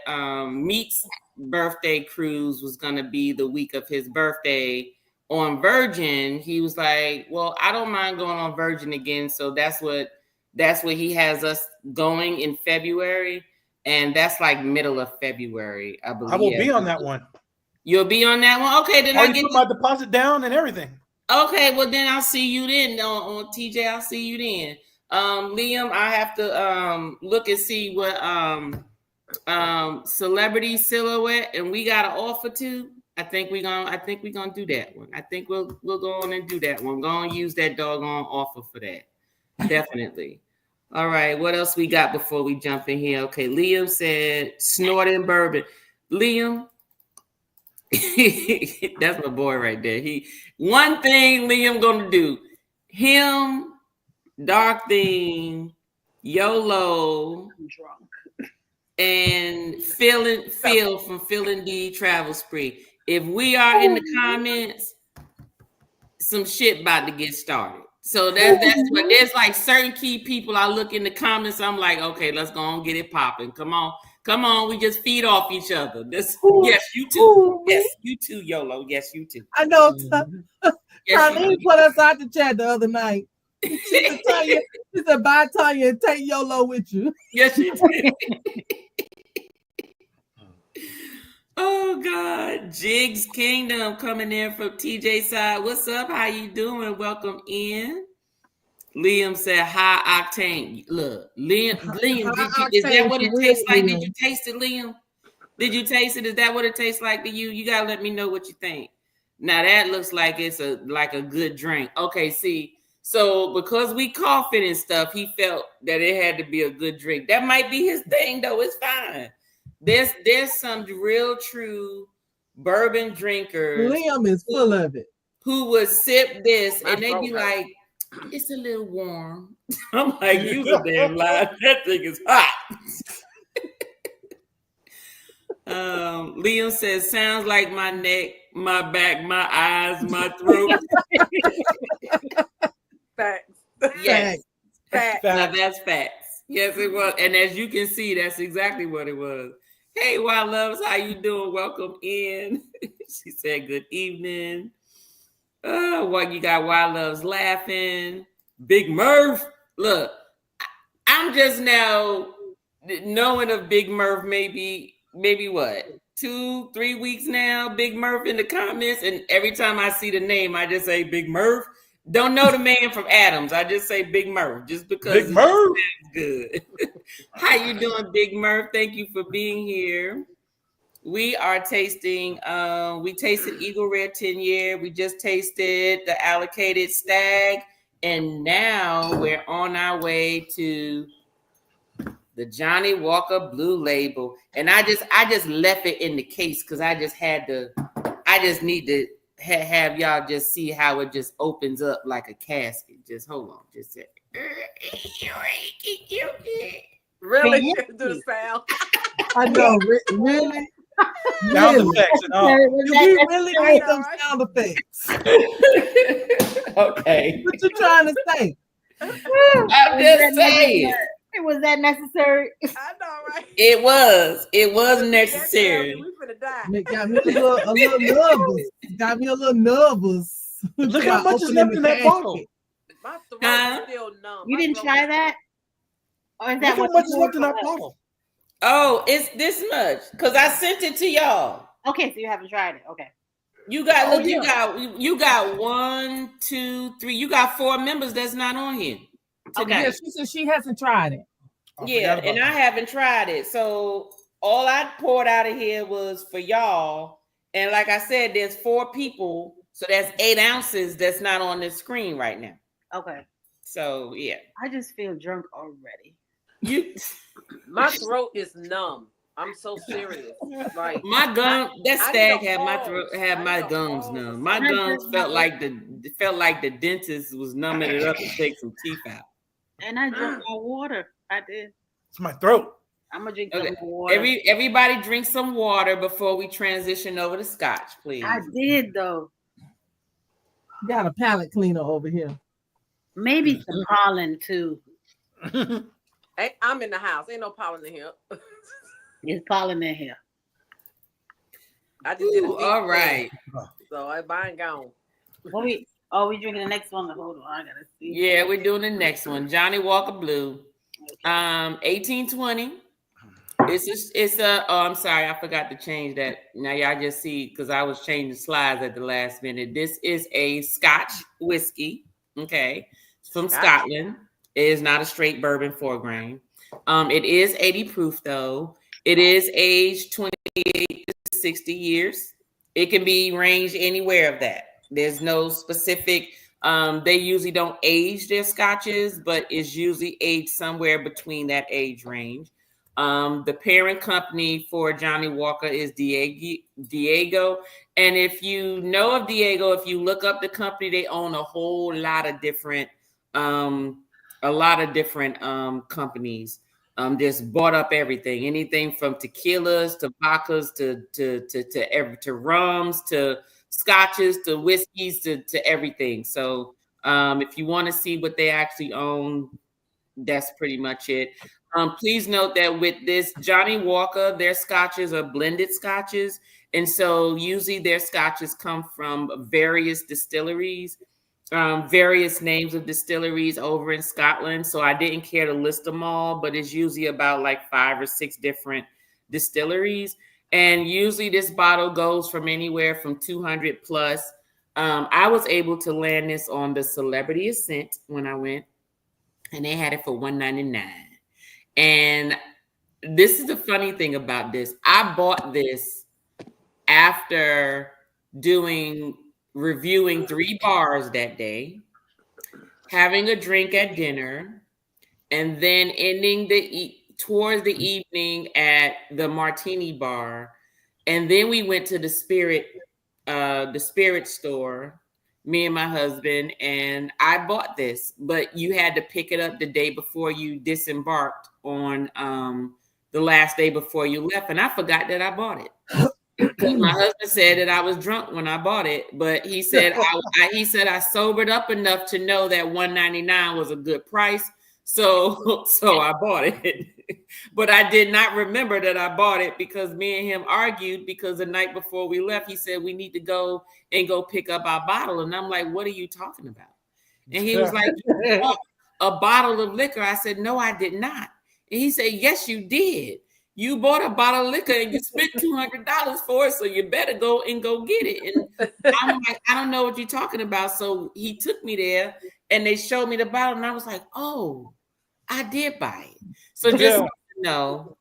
Meet's birthday cruise was going to be the week of his birthday on Virgin, he was like, well, I don't mind going on Virgin again. So that's what he has us going in February. And that's like middle of February, I believe. I will be on that one. You'll be on that one? Okay, then I get my deposit down and everything. Okay, well then I'll see you then on TJ. I'll see you then. Liam, I have to look and see what Celebrity Silhouette and we got an offer to. I think we're gonna do that one. I think we'll go on and do that one. Go on, use that doggone offer for that. Definitely. All right, what else we got before we jump in here? Okay, Liam said snorting bourbon. Liam, that's my boy right there. One thing Liam gonna do. Dark Thing, YOLO. I'm drunk. and Phil from Phil and D Travel Spree. If we are in the comments, some shit about to get started. So that's what there's like certain key people. I look in the comments, I'm like, okay, let's go on, get it popping. Come on, we just feed off each other. Yes, you too. Yes, you too, YOLO. Yes, you too. I know. Yes, Carlene put us out the chat the other night. She said, bye, Tanya, and take YOLO with you. Yes, you did. Oh God, Jigs Kingdom coming in from TJ side. What's up? How you doing? Welcome in. Liam said high octane. Look, Liam, is that what it tastes like? Did you taste it, Liam? Did you taste it? Is that what it tastes like to you? You gotta let me know what you think. Now that looks like it's a good drink. Okay, see, so because we coughing and stuff, he felt that it had to be a good drink. That might be his thing, though. It's fine. There's some real true bourbon drinkers. Liam is full of it. Who would sip this and they be like, it's a little warm. I'm like, you a damn lie. That thing is hot. Liam says, sounds like my neck, my back, my eyes, my throat. Facts. Yes. Facts. Now that's facts. Yes, it was. And as you can see, that's exactly what it was. Hey, Wild Loves, how you doing? Welcome in. She said, good evening. What you got? Wild Loves laughing. Big Murph. Look, I'm just now knowing of Big Murph maybe what? 2-3 weeks now, Big Murph in the comments. And every time I see the name, I just say Big Murph. Don't know the man from Adams. I just say Big Murph just because Big Murph. Good. How you doing, Big Murph? Thank you for being here. We are tasting, we tasted Eagle Rare 10 year. We just tasted the allocated Stagg. And now we're on our way to the Johnny Walker Blue Label. And I just left it in the case because I just need to have y'all just see how it just opens up like a casket. Just hold on, just a second. Really? Do the sound. I know, really? Sound effects and all. We really need some sound effects. Okay. What you trying to say? I'm just saying. Was that necessary? I know, right? It was necessary. We finna die. It got me a little nervous. Got me a little nervous. Look how much is left in that bottle. My throat is still numb. You didn't try that? Or is that Look how much is left in that bottle. Oh, it's this much because I sent it to y'all. Okay, so you haven't tried it. Okay. You got you got 1, 2, 3. You got 4 members that's not on here tonight. Yeah, she said she hasn't tried it. Yeah, and I haven't tried it. So all I poured out of here was for y'all. And like I said, there's 4 people, so that's 8 ounces that's not on the screen right now. Okay. So yeah, I just feel drunk already. My throat is numb. I'm so serious. Like my gum, that Stagg had my gums numb. My gums felt like the dentist was numbing it up to take some teeth out. And I drank my water. I did. It's my throat. I'm gonna drink some more water. Everybody drink some water before we transition over to scotch, please. I did though. Got a palate cleaner over here. Maybe some pollen too. Hey, I'm in the house. Ain't no pollen in here. There's pollen in here. I just did a all right. So everybody gone. We drinking the next one. Hold on, I gotta see. Yeah, we're doing the next one. Johnny Walker Blue. 1820. I'm sorry, I forgot to change that. Now y'all just see because I was changing slides at the last minute. This is a Scotch whiskey. Okay, from Scotland. It is not a straight bourbon 4 grain. It is 80 proof though. It is aged 28 to 60 years. It can be ranged anywhere of that. There's no specific. They usually don't age their scotches, but it's usually aged somewhere between that age range. The parent company for Johnny Walker is Diego. And if you know of Diego, if you look up the company, they own a whole lot of different companies. Just bought up everything, anything from tequilas to vodkas to rums to scotches to whiskeys to everything. So if you want to see what they actually own, that's pretty much it. Please note that with this Johnny Walker, their scotches are blended scotches. And so usually their scotches come from various distilleries, various names of distilleries over in Scotland. So I didn't care to list them all, but it's usually about like 5 or 6 different distilleries. And usually this bottle goes from anywhere from 200 plus. I was able to land this on the Celebrity Ascent when I went, and they had it for $199. And this is the funny thing about this. I bought this after reviewing 3 bars that day, having a drink at dinner, and then ending towards the evening at the Martini bar. And then we went to the spirit store, me and my husband, and I bought this, but you had to pick it up the day before you disembarked on the last day before you left. And I forgot that I bought it. My husband said that I was drunk when I bought it, but he said I sobered up enough to know that $199 was a good price. So I bought it. But I did not remember that I bought it because me and him argued, because the night before we left, he said we need to go pick up our bottle. And I'm like, what are you talking about? And he was like, you bought a bottle of liquor. I said, no, I did not. And he said, yes, you did. You bought a bottle of liquor and you spent $200 for it, so you better go get it. And I'm like, I don't know what you're talking about. So he took me there and they showed me the bottle, and I was like, oh, I did buy it. So just know,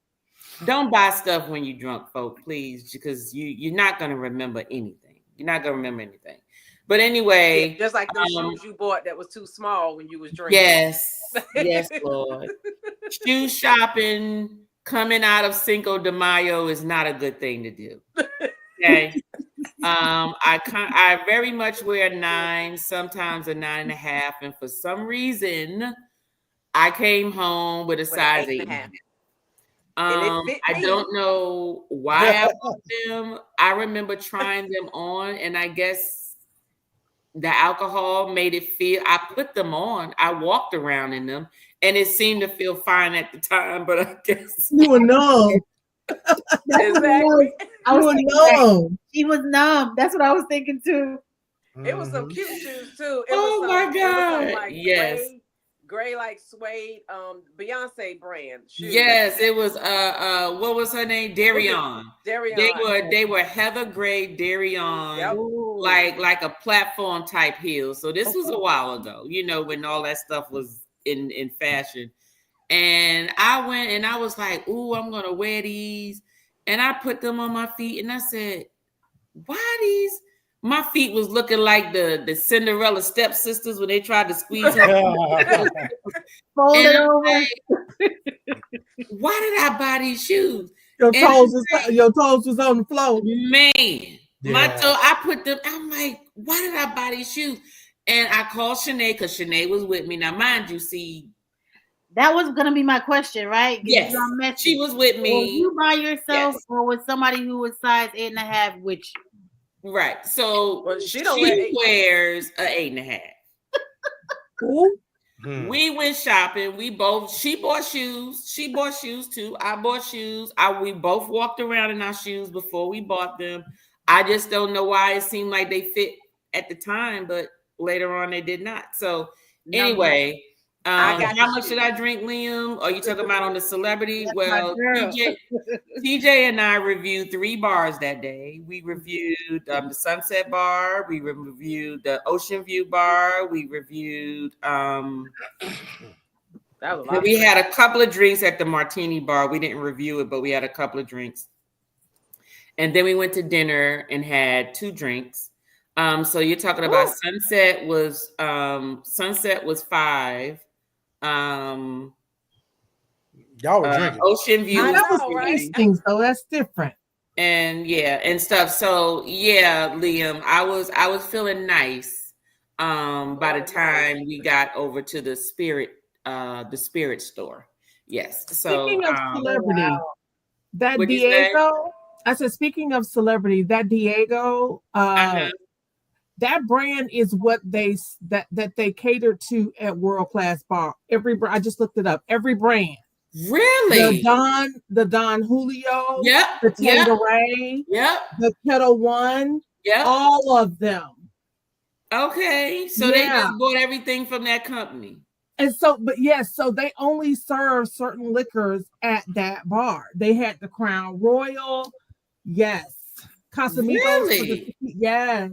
don't buy stuff when you're drunk, folks, please, because you're not going to remember anything. You're not going to remember anything. But anyway, just like those shoes you bought that was too small when you was drinking. Yes, Lord. Shoe shopping coming out of Cinco de Mayo is not a good thing to do. Okay. I very much wear a 9, sometimes a 9.5, and for some reason, I came home with a size 8.5. I don't know why I bought them. I remember trying them on, and I guess the alcohol made it feel. I put them on. I walked around in them, and it seemed to feel fine at the time. But I guess you were numb. Exactly. I was numb. She was numb. That's what I was thinking too. It was some cute shoes too. My God! Like yes. Gray like suede, Beyonce brand shoes. Yes, it was what was her name? Darion. They were heather gray Darion, like a platform type heel. So this was a while ago, when all that stuff was in fashion. And I went and I was like, ooh, I'm gonna wear these. And I put them on my feet and I said, why these? My feet was looking like the Cinderella stepsisters when they tried to squeeze her. Fold it over. Like, why did I buy these shoes? Your toes was on the floor. Man, my toe, I put them, I'm like, why did I buy these shoes? And I called Shanae because Shanae was with me. Now, mind you, see. That was going to be my question, right? Yes, she was with me. Were you by yourself or with somebody who was size 8.5 with you? Right. So she wears an 8.5. We went shopping. She bought shoes. She bought shoes too. I bought shoes. We both walked around in our shoes before we bought them. I just don't know why it seemed like they fit at the time, but later on they did not. So anyway, how much did I drink, Liam? Are you talking about on the Celebrity? Well, TJ and I reviewed 3 bars that day. We reviewed the Sunset Bar. We reviewed the Ocean View Bar. We reviewed. We had a couple of drinks at the Martini Bar. We didn't review it, but we had a couple of drinks. And then we went to dinner and had 2 drinks. So you're talking about Sunset was 5. Y'all were drinking. Ocean View. That was tasting, so that's different. And and stuff. So Liam, I was feeling nice. By the time we got over to the spirit store, Yes. So Speaking of celebrity, that what'd you say? Diego, I said, speaking of celebrity, that Diego, that brand is what they cater to at World Class Bar. I just looked it up. Every brand. Really? The Don Julio, Yep. the Tanqueray, Yep. the Kettle One, Yep. all of them. Okay. So they just bought everything from that company. And so, but yes, so they only serve certain liquors at that bar. They had the Crown Royal, yes. Casamigos, really? Yes.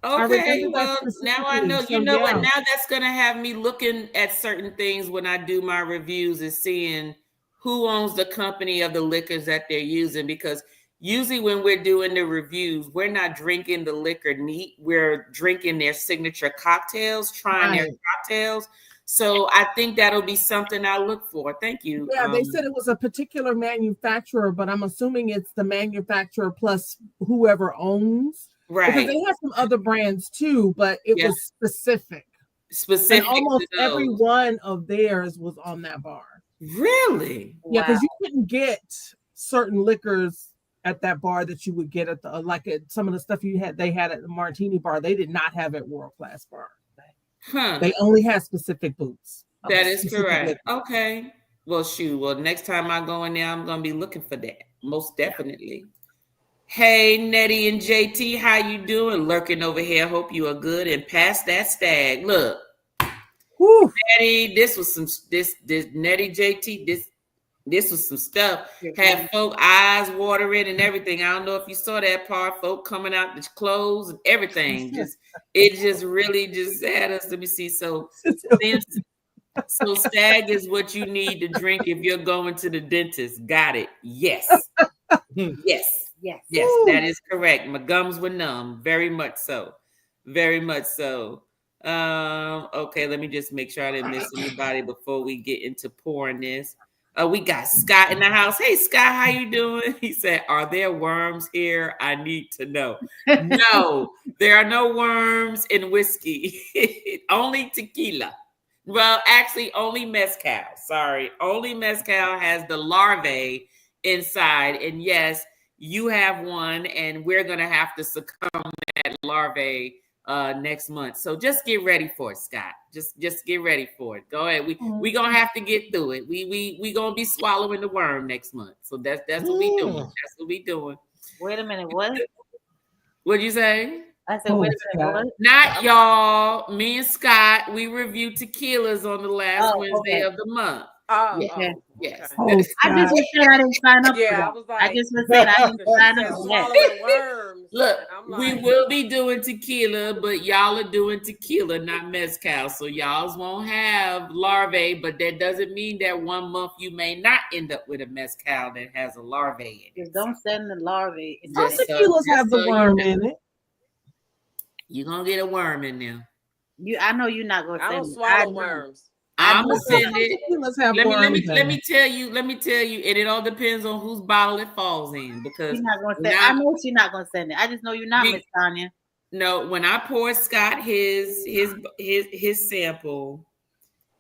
Okay, well, now I know. So, you know what? Now that's going to have me looking at certain things when I do my reviews and seeing who owns the company of the liquors that they're using. Because usually when we're doing the reviews, we're not drinking the liquor neat. We're drinking their signature cocktails, trying their cocktails. So I think that'll be something I look for. Thank you. Yeah, they said it was a particular manufacturer, but I'm assuming it's the manufacturer plus whoever owns. Right. Because they have some other brands too, but it was specific. Specific. And almost every one of theirs was on that bar. Really? Yeah, because you couldn't get certain liquors at that bar that you would get at the some of the stuff they had at the Martini bar. They did not have at World Class Bar. Huh. They only had specific booths. That is correct. Liquor. Okay. Well, shoot. Well, next time I go in there, I'm gonna be looking for that. Most definitely. Hey, Nettie and JT, how you doing? Lurking over here. Hope you are good. And pass that Stagg. Look, Nettie, this was some Nettie JT. This was some stuff. Had folk eyes watering and everything. I don't know if you saw that part. Folk coming out the clothes and everything. It just really just had us. Let me see. So Stagg is what you need to drink if you're going to the dentist. Got it. Yes. Yes. Yes, that is correct. My gums were numb. Very much so. Very much so. Okay, let me just make sure I didn't miss anybody before we get into pouring this. We got Scott in the house. Hey, Scott, how you doing? He said, are there worms here? I need to know. No, there are no worms in whiskey. Only tequila. Well, actually, only mezcal. Sorry. Only mezcal has the larvae inside. And yes, you have one, and we're going to have to succumb to that larvae next month. So just get ready for it, Scott. Just get ready for it. Go ahead. We going to have to get through it. We going to be swallowing the worm next month. So that's what we doing. That's what we doing. Wait a minute. What? What'd you say? I said, wait a minute. What? Not y'all. Me and Scott, we reviewed tequilas on the last Wednesday of the month. Yes. I just was saying I didn't sign up for that. I was like, I just was saying I didn't sign up for that. Look, we will be doing tequila, but y'all are doing tequila, not mezcal. So y'all won't have larvae, but that doesn't mean that 1 month you may not end up with a mezcal that has a larvae in it. Just don't send the larvae. Some tequilas have the worm in it. You're going to get a worm in there. I know you're not going to send I don't swallow worms. I'm gonna send it. Let me tell you, and it all depends on whose bottle it falls in. Because she's not gonna send I know she's not gonna send it. I just know you're not, Miss Tanya. No, when I poured Scott his sample,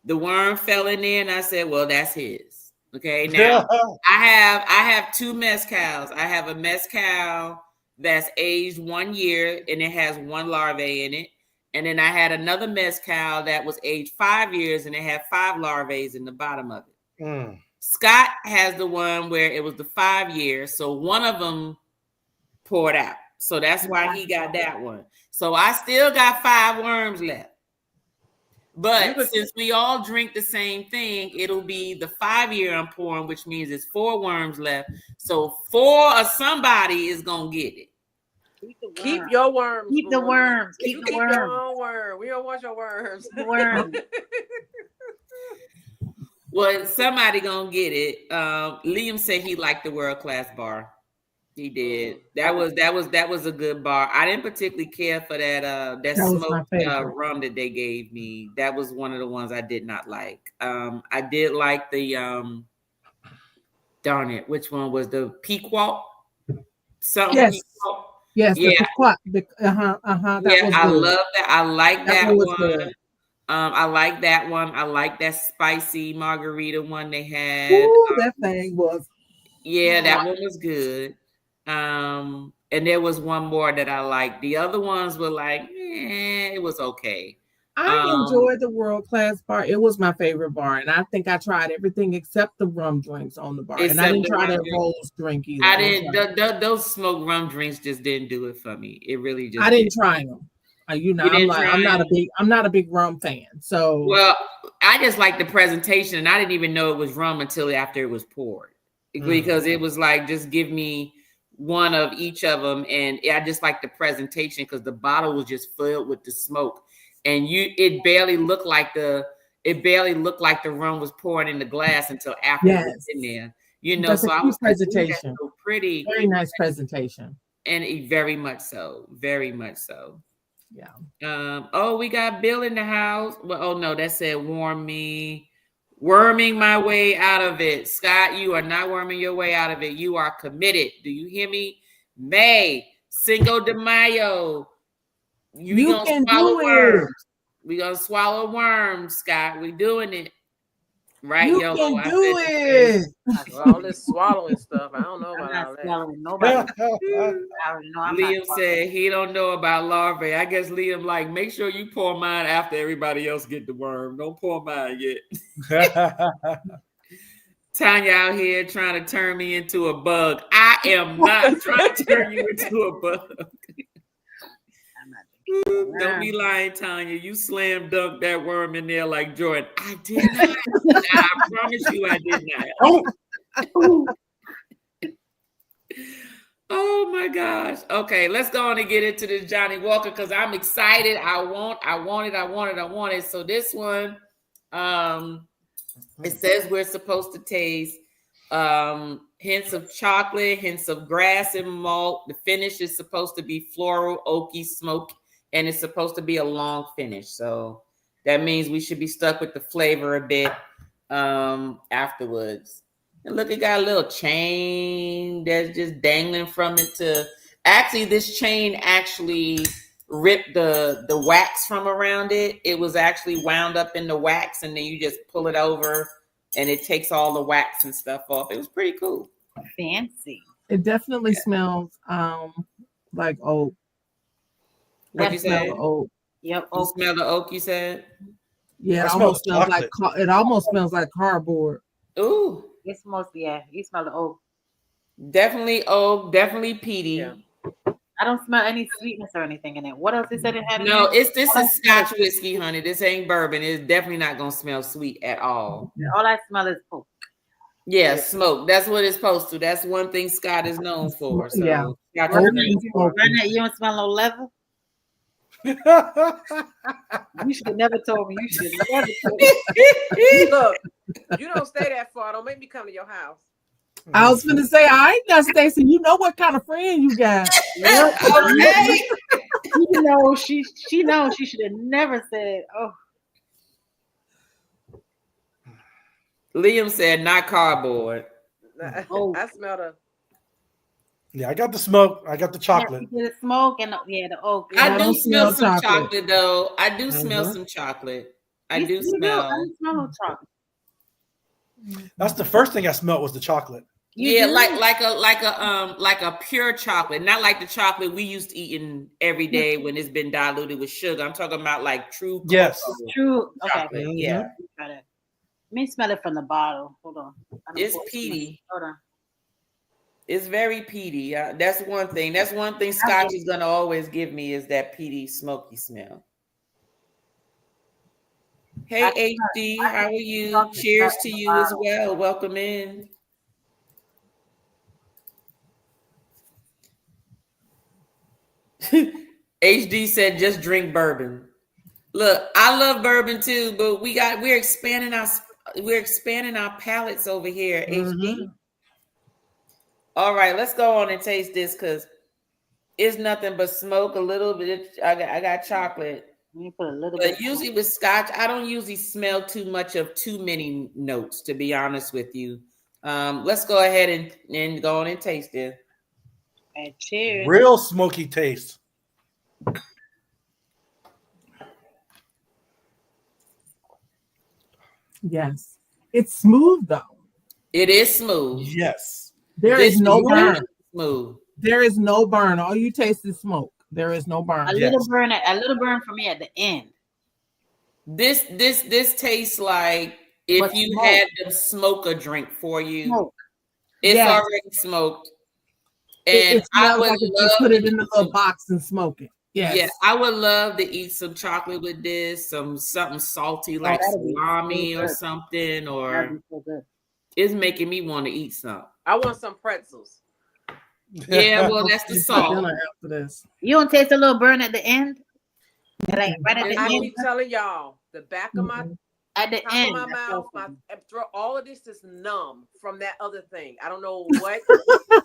the worm fell in there, and I said, "Well, that's his." Okay, now I have 2 mezcals. I have a mezcal that's aged 1 year, and it has 1 larvae in it. And then I had another mezcal that was aged 5 years, and it had 5 larvae in the bottom of it. Scott has the one where it was the 5 years, so one of them poured out. So that's why he got that one. So I still got 5 worms left. But since we all drink the same thing, it'll be the 5 year I'm pouring, which means it's 4 worms left. So 4 or somebody is gonna get it. Keep your worms. Keep the worms. Keep the worms. Your own worm. We don't want your worms. The worms. Well, somebody gonna get it. Liam said he liked the World Class Bar. He did. That was a good bar. I didn't particularly care for that smoked rum that they gave me. That was one of the ones I did not like. I did like the darn it, which one was the Pequot? Something. Yes. Pequot. Yes, yeah. I love that. I like that one. I like that one. I like that spicy margarita one they had. Ooh, that thing was. Yeah, that one was good. And there was one more that I liked. The other ones were like, it was okay. I enjoyed the World Class bar. It was my favorite bar, and I think I tried everything except the rum drinks on the bar. And I didn't try that rose drink either. I didn't. Those smoked rum drinks just didn't do it for me. It really just. I didn't try them. I'm not a big rum fan. So well, I just like the presentation, and I didn't even know it was rum until after it was poured, because it was like, just give me one of each of them, and I just like the presentation because the bottle was just filled with the smoke, and it barely looked like the rum was pouring in the glass until after it was in there. That's so I was presentation. Like, so pretty, very nice presentation, and very much so. Yeah. We got Bill in the house. Well, oh no, that said worming my way out of it. Scott, you are not worming your way out of it. You are committed. Do you hear me? May, Cinco de Mayo. You can swallow worms. We gonna swallow worms, Scott. We doing it. Right, you YOLO. Can do it. All this swallowing stuff. I don't know about all that. Nobody. Liam said he don't know about larvae. I guess Liam like, make sure you pour mine after everybody else get the worm. Don't pour mine yet. Tanya out here trying to turn me into a bug. I am not trying to turn you into a bug. Don't be lying, Tanya. You slam dunked that worm in there like Jordan. I did not. I promise you I did not. Oh my gosh. Okay, let's go on and get into this Johnny Walker because I'm excited. I want it. So this one, it says we're supposed to taste hints of chocolate, hints of grass and malt. The finish is supposed to be floral, oaky, smoke, and it's supposed to be a long finish. So that means we should be stuck with the flavor a bit afterwards. And look, it got a little chain that's just dangling from it actually, this chain actually ripped the wax from around it. It was actually wound up in the wax, and then you just pull it over and it takes all the wax and stuff off. It was pretty cool. Fancy. It definitely smells like oak. What'd you say? Oak. Yep. You smell the oak, you said? Yeah, it almost smells like cardboard. Ooh. It smells, you smell the oak. Definitely oak, definitely peaty. Yeah. I don't smell any sweetness or anything in it. What else is it had? No, this is Scotch whiskey, honey. This ain't bourbon. It's definitely not gonna smell sweet at all. Yeah. All I smell is smoke. Yeah, smoke. That's what it's supposed to. That's one thing Scott is known for. So yeah. You don't smell no leather? You should have never told me. You should have never told me. Look, you don't stay that far. Don't make me come to your house. I was gonna say, I ain't got Stacy. You know what kind of friend you got. Okay. You know, she knows she should have never said, oh. Liam said not cardboard. Oh. I smell the. Yeah, I got the smoke. I got the chocolate. Yeah, the smoke and the oak. I do smell some chocolate though. I do smell some chocolate. I do smell. I smell no chocolate. That's the first thing I smelled was the chocolate. Yeah, like a pure chocolate, not like the chocolate we used to eating every day when it's been diluted with sugar. I'm talking about like true. Yes. True. Okay. Chocolate. Yeah. Got it. Let me smell it from the bottle. Hold on. It's peaty. Hold on. It's very peaty. That's one thing. That's one thing Scotch is gonna always give me is that peaty, smoky smell. Hey HD, how are you? Cheers to you as well. Welcome in. HD said just drink bourbon. Look, I love bourbon too, but we're expanding our palates over here, HD. All right, let's go on and taste this because it's nothing but smoke, a little bit. I got chocolate. Let me put a little bit. But usually with Scotch, I don't usually smell too much of too many notes, to be honest with you. Let's go ahead and go on and taste it. And cheers. Real smoky taste. Yes. It's smooth though. It is smooth. Yes. There This is no is burn. really smooth. There is no burn. All you taste is smoke. There is no burn. A little burn for me at the end. This tastes like if you had them smoke a drink for you. Smoke. It's already smoked. And it smells like if you put it in a little box and smoke it. Yes. Yeah, I would love to eat some chocolate with this, something salty like salami or something, or so good. It's making me want to eat some. I want some pretzels. Yeah, well, that's the salt. After this. You don't taste a little burn at the end? Like right at the I end. keep telling y'all, the back of my at the top end, of my mouth, all of this is numb from that other thing. I don't know what.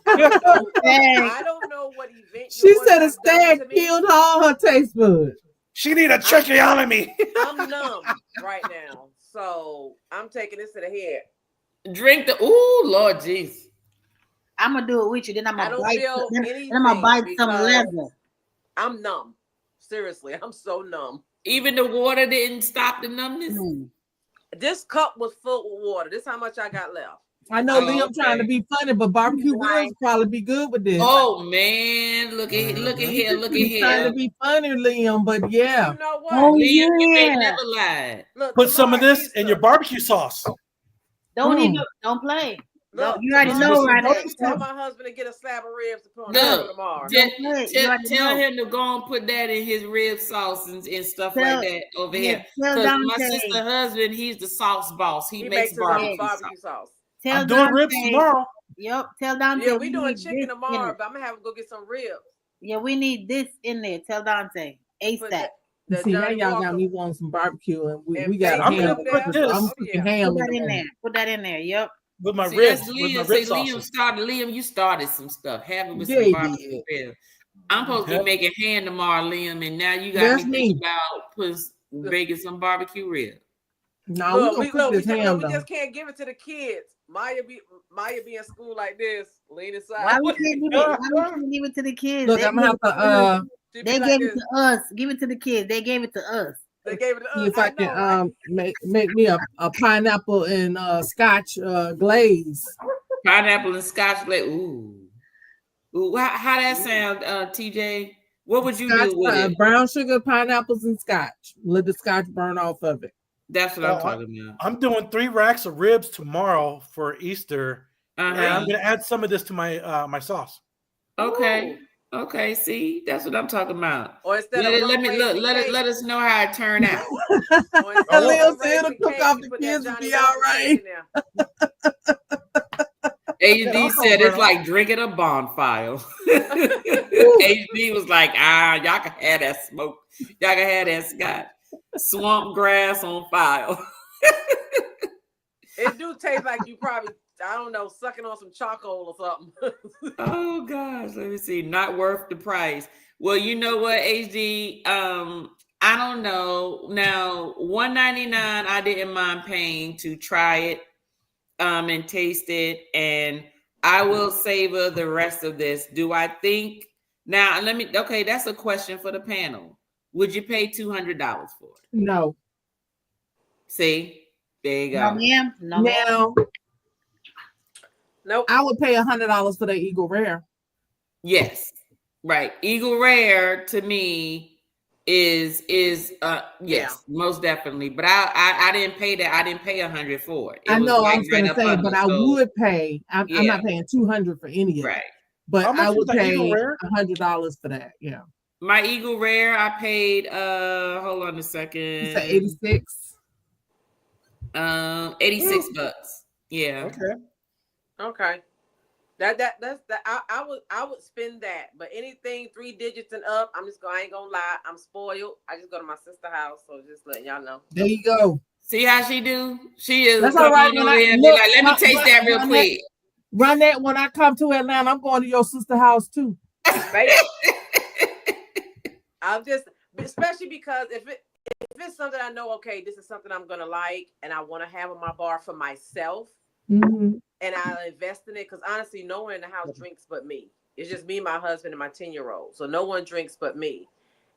I don't know what event. She said a Stagg killed all her taste buds. She need a tracheotomy. I'm numb right now, so I'm taking this to the head. Drink the. Ooh, Lord, jeez. I'm gonna do it with you. Then I'm gonna bite. Then I'm gonna bite some leather. I'm numb. Seriously, I'm so numb. Even the water didn't stop the numbness. This cup was full with water. This is how much I got left. I know Liam trying to be funny, but barbecue ribs probably be good with this. Oh man, look at here. Trying to be funny, Liam, but yeah. You know what? Liam, you ain't never lied. Look, put some of this in your barbecue sauce. Don't play. Look, you already know right now. Tell my husband to get a slab of ribs to put on tomorrow. Tell him to go and put that in his rib sauce and stuff like that over here. Because my sister husband, he's the sauce boss. He makes barbecue sauce. I'm doing ribs tomorrow. Yep. Tell Dante. Yeah, we doing chicken tomorrow, but I'm gonna have him go get some ribs. Yeah, we need this in there. Tell Dante. ASAP. See, now y'all got me wanting some barbecue, and we got ham. I'm cooking ham. Put that in there. Put that in there. Yep. With my ribs. Liam, you started some stuff. Have it with some barbecue ribs. I'm supposed to be making ham tomorrow, Liam, and now you got me thinking about making some barbecue ribs. No, we just can't give it to the kids. Maya be in school like this, lean aside. Why we can't give it to the kids? Look, I'm gonna have to. They gave it to us. Give it to the kids. They gave it to us. They gave it to us. If I can make me a pineapple and scotch glaze. Pineapple and scotch glaze. Ooh. How that sound, TJ? What would you do with it? Brown sugar, pineapples, and scotch. Let the scotch burn off of it. That's what I'm talking about. I'm doing 3 racks of ribs tomorrow for Easter. And I'm gonna add some of this to my my sauce. Okay. Ooh. Okay, see, that's what I'm talking about. Or instead let us know how it turned out. Leo said to cook off the kids and be all right. HD said it's like drinking a bonfire. HD was like, y'all can have that smoke. Y'all can have that scotch. Swamp grass on fire. It do taste like you probably, I don't know, sucking on some charcoal or something. Oh gosh, let me see. Not worth the price. Well, you know what, HD? I don't know. Now, $1.99, I didn't mind paying to try it and taste it, and I will savor the rest of this. Do I think now? Okay, that's a question for the panel. Would you pay $200 for it? No. See, there you go. No, ma'am. Nope. I would pay $100 for the Eagle Rare. Yes, right. Eagle Rare to me is yes, most definitely. But I didn't pay that. I didn't pay $100 for it. I know. I was going to say, but I would pay. I'm not paying $200 for any of it. Right. But I would pay $100 for that. Yeah. My Eagle Rare, I paid. Hold on a second. It's 86. 86 bucks. Yeah. Okay. That's that. I would spend that, but anything 3 digits and up, I ain't gonna lie, I'm spoiled. I just go to my sister's house, so just letting y'all know. There you go. See how she do? She is. That's all right. Let me taste that real quick. Run that when I come to Atlanta. I'm going to your sister's house too. Right? I'm just, especially because if it's something I know, okay, this is something I'm gonna like, and I want to have on my bar for myself. Mm-hmm. And I'll invest in it because honestly, no one in the house drinks but me. It's just me, my husband, and my 10-year-old. So no one drinks but me.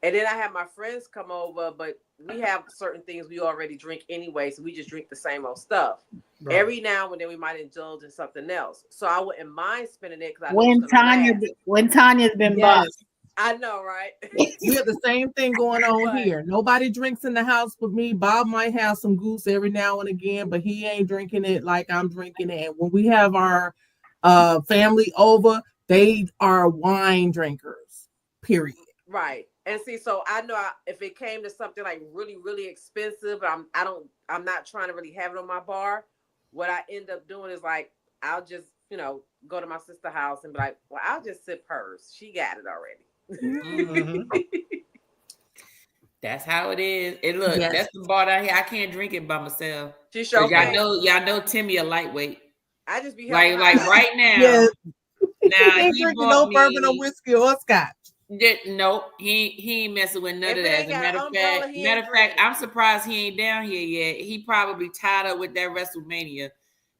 And then I have my friends come over, but we have certain things we already drink anyway, so we just drink the same old stuff. Right. Every now and then we might indulge in something else. So I wouldn't mind spending it because I know when Tanya's been bossed. I know, right? We have the same thing going on here. Nobody drinks in the house but me. Bob might have some goose every now and again, but he ain't drinking it like I'm drinking it. And when we have our family over, they are wine drinkers, period. Right. And see, so I know if it came to something like really, really expensive, I'm not trying to really have it on my bar. What I end up doing is like, I'll just, go to my sister's house and be like, well, I'll just sip hers. She got it already. Mm-hmm. That's how it is. And look, that's the bar out here. I can't drink it by myself. She sure y'all know Timmy a lightwait. I just be like right now. Yes. Now he ain't drinking no bourbon or whiskey or scotch. No, he ain't messing with none of that. As a matter of fact, I'm surprised he ain't down here yet. He probably tied up with that WrestleMania,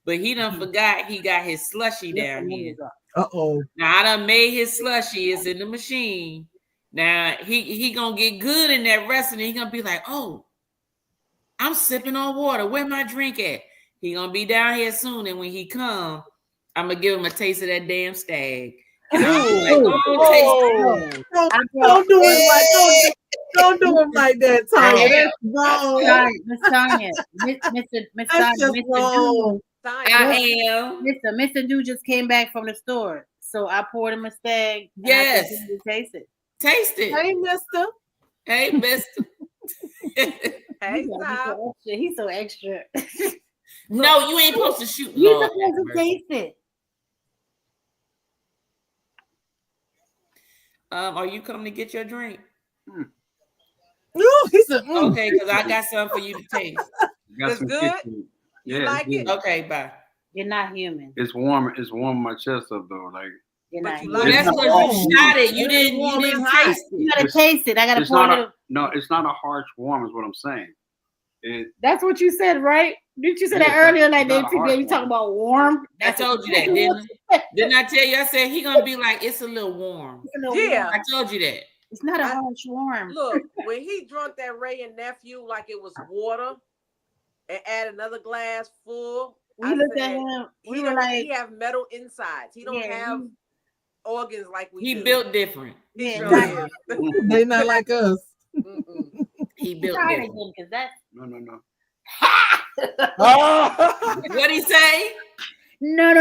but he done forgot he got his slushy down here. Uh-oh. Now I done made his slushy. It's in the machine. Now he gonna get good in that wrestling. He gonna be like, oh, I'm sipping on water. Where my drink at? He gonna be down here soon, and when he come, I'm gonna give him a taste of that damn Stagg. And I'm like, don't do it like that, Tanya. That's wrong. Miss Tanya, Mr. Dude just came back from the store, so I poured him a Stagg. Yes, taste it. Taste it. Hey, Mister. Hey, Mister. Hey, he's so extra. No, you ain't supposed to shoot. You're supposed to taste it. Are you coming to get your drink? No, he said, okay, because I got something for you to taste. It's good. You like it? Okay, bye. You're not human. It's warm. It's warm my chest up though. Like you're not human. Well, that's because you shot it. You didn't taste it. You gotta taste it. I gotta pour it. No, it's not a harsh warm. Is what I'm saying. That's what you said, right? Didn't you say that earlier? Like you talking about warm? I told you that, didn't I tell you? I said he gonna be like, it's a little warm. Yeah, I told you that. It's not a harsh warm. Look, when he drunk that Ray and Nephew like it was water, and add another glass full, we looked at him. We were like, he have metal insides. He don't have organs like we do. He built different. Yeah, they not like us. He built different. No. What'd he say? No.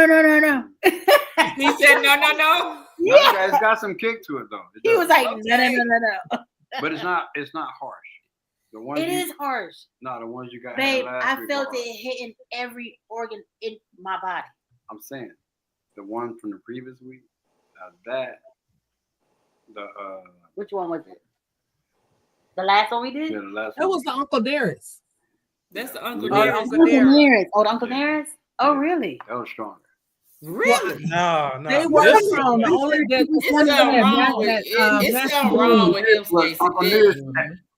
He said no. Yeah, it's got some kick to it though. He was like no. But it's not harsh. The ones is harsh. No, the ones you got. Babe, I felt it hitting every organ in my body. I'm saying the one from the previous week. Which one was it? The last one we did? Yeah, the last that was the Uncle Darius. That's the Uncle Darius. Oh, the Uncle Darius? Oh, really? That was stronger. Really? No. They were strong. The only it's something wrong with him, Stacey.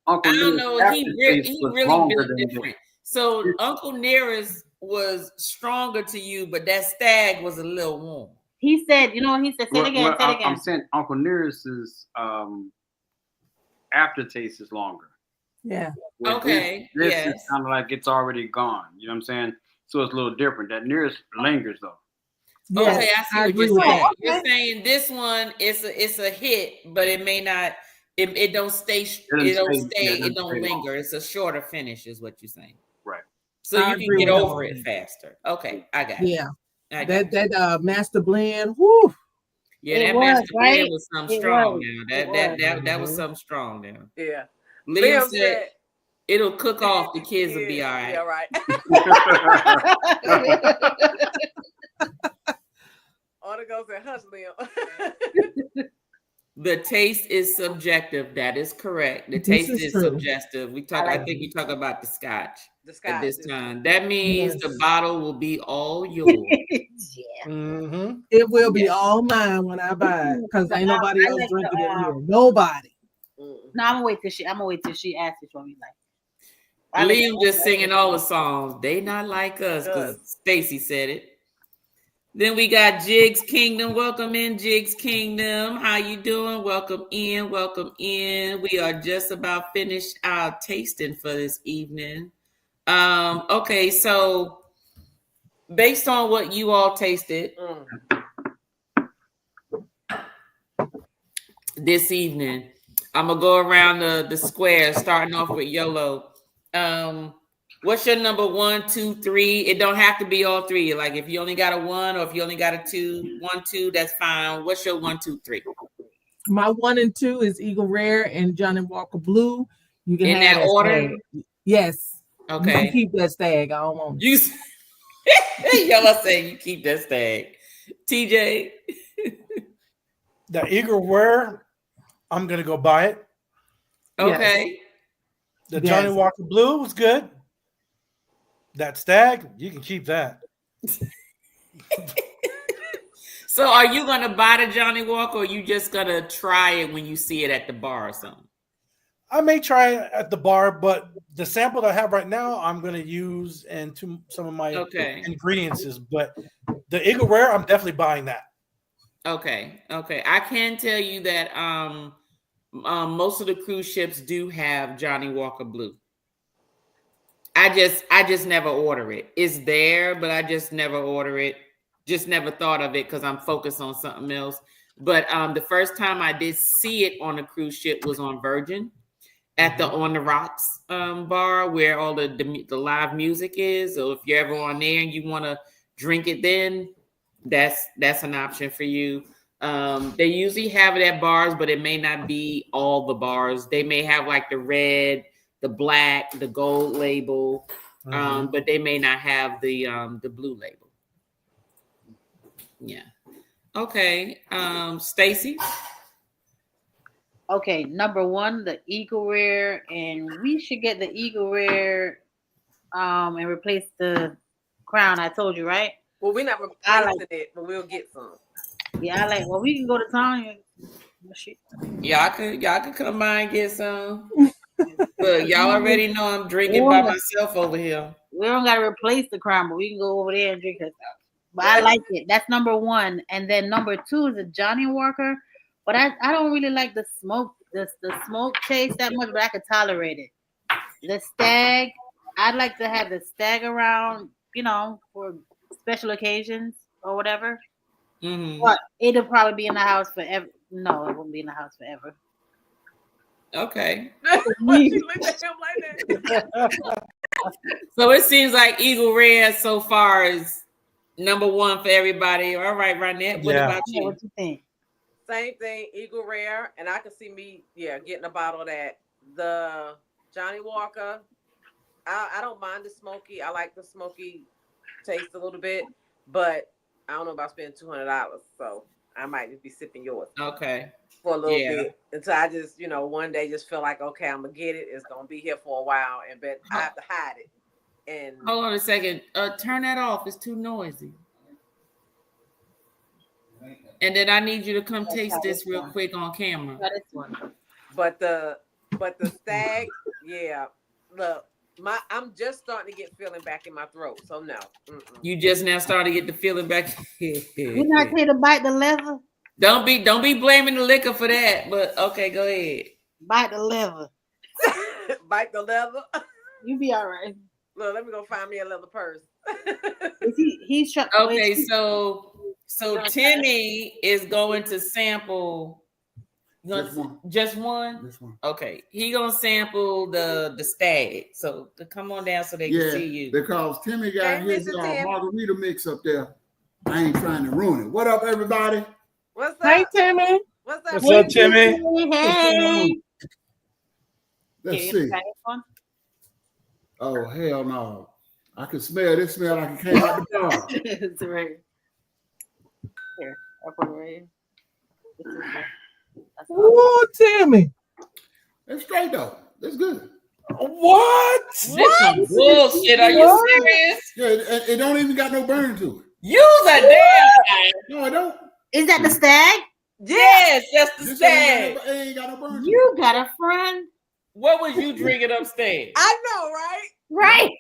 I don't know. He really built different. So Uncle Nearest was stronger to you, but that Stagg was a little warm. He said, you know what he said? Say it again. I'm saying Uncle Nearest's aftertaste is longer. Yeah. Okay. This is kind of like it's already gone. You know what I'm saying? So it's a little different. That Nearest lingers though. Yes, okay, I see what you're saying. You're saying this one it's a hit, but it may not. It don't stay. It don't linger. It's a shorter finish, is what you're saying. Right. So you can get over it faster. Okay, I got it. Yeah. That master blend. Whoo. Yeah, that master blend was something strong now. That was something strong now. Yeah. Liam said it'll cook off. The kids will be all right. Yeah, right. Article said, "Hush, Liam." The taste is subjective. That is correct. The taste is subjective. I think you talk about the scotch at this time. That means the bottle will be all yours. Yeah. Mm-hmm. It will be all mine when I buy it because ain't nobody else drinking it here. Nobody. No, I'm gonna wait till she asks it for me. Liam just singing all the songs. They not like us because Stacey said it. Then we got Jigs Kingdom. Welcome in, Jigs Kingdom. How you doing? Welcome in. Welcome in. We are just about finished our tasting for this evening. Okay, so based on what you all tasted this evening, I'm gonna go around the square, starting off with YOLO. What's your number 1, 2, 3? It don't have to be all three. Like if you only got a 1 or if you only got a 2, 1, 2, that's fine. What's your 1, 2, 3? My 1 and 2 is Eagle Rare and Johnny Walker Blue. You can In have that order? Stagg. Yes. Okay. You can keep that Stagg. I don't want it. YOLO say you keep that Stagg. TJ. The Eagle Rare, I'm gonna go buy it. Okay. Yes. The Johnny Walker Blue was good. That Stagg, you can keep that. So are you gonna buy the Johnny Walker, or are you just gonna try it when you see it at the bar or something? I may try it at the bar, but the sample that I have right now, I'm going to use into some of my ingredients. But the Eagle Rare, I'm definitely buying that. Okay. I can tell you that most of the cruise ships do have Johnny Walker Blue. I just never order it. It's there, but I just never order it. Just never thought of it because I'm focused on something else. But the first time I did see it on a cruise ship was on Virgin. At the On the Rocks bar where all the live music is. So if you're ever on there and you want to drink it, then that's an option for you. They usually have it at bars, but it may not be all the bars. They may have like the red, the black, the gold label, but they may not have the blue label. Yeah. Okay. Stacy. Okay, number 1, the Eagle Rare, and we should get the Eagle Rare and replace the Crown. I told you, right? Well, we're not replacing it, but we'll get some. Yeah, well, we can go to town. Y'all could come by and get some. Look, y'all already know I'm drinking by myself over here. We don't gotta replace the Crown, but we can go over there and drink it. But I like it. That's number 1, and then number 2 is a Johnny Walker. But I don't really like the smoke taste that much, but I could tolerate it. The Stagg, I'd like to have the Stagg around, for special occasions or whatever. But it'll probably be in the house forever. No, it won't be in the house forever. Okay. You looked at him like that. So it seems like Eagle Rare so far is number 1 for everybody. All right, Ronette, what about you? What you think? Same thing, Eagle Rare, and I can see me, getting a bottle of that. The Johnny Walker, I don't mind the smoky. I like the smoky taste a little bit, but I don't know about spending $200, so I might just be sipping yours. Okay. For a little bit until I just, one day just feel like, okay, I'm gonna get it. It's gonna be here for a while, and but I have to hide it. And hold on a second. Turn that off. It's too noisy. And then I need you to come taste this real quick on camera. But the Stagg, look, I'm just starting to get feeling back in my throat. So no. You just now starting to get the feeling back. You not here to bite the leather? Don't be blaming the liquor for that. But okay, go ahead. Bite the leather. Bite the leather. You be all right. Look, let me go find me a leather purse. He's trying. Okay, so Timmy is going to sample just one. This one. Okay, he gonna sample the Stagg. So come on down so they can see you. Because Timmy got his margarita mix up there. I ain't trying to ruin it. What up, everybody? What's up? Hey, Timmy. What's up? What's up, Timmy? Hey. Let's see. Oh, hell no. I can smell this smell like it came out the bar. It's right here. I'll put it right here. Oh, Timmy. It's straight though. It's good. What? This some bullshit. Are you serious? Yeah, it don't even got no burn to it. Use a damn. No, it don't. Is that the Stagg? Yes, that's the This Stagg. ain't got no burn to it. You got a friend. What was you drinking upstairs? I know, right? Right.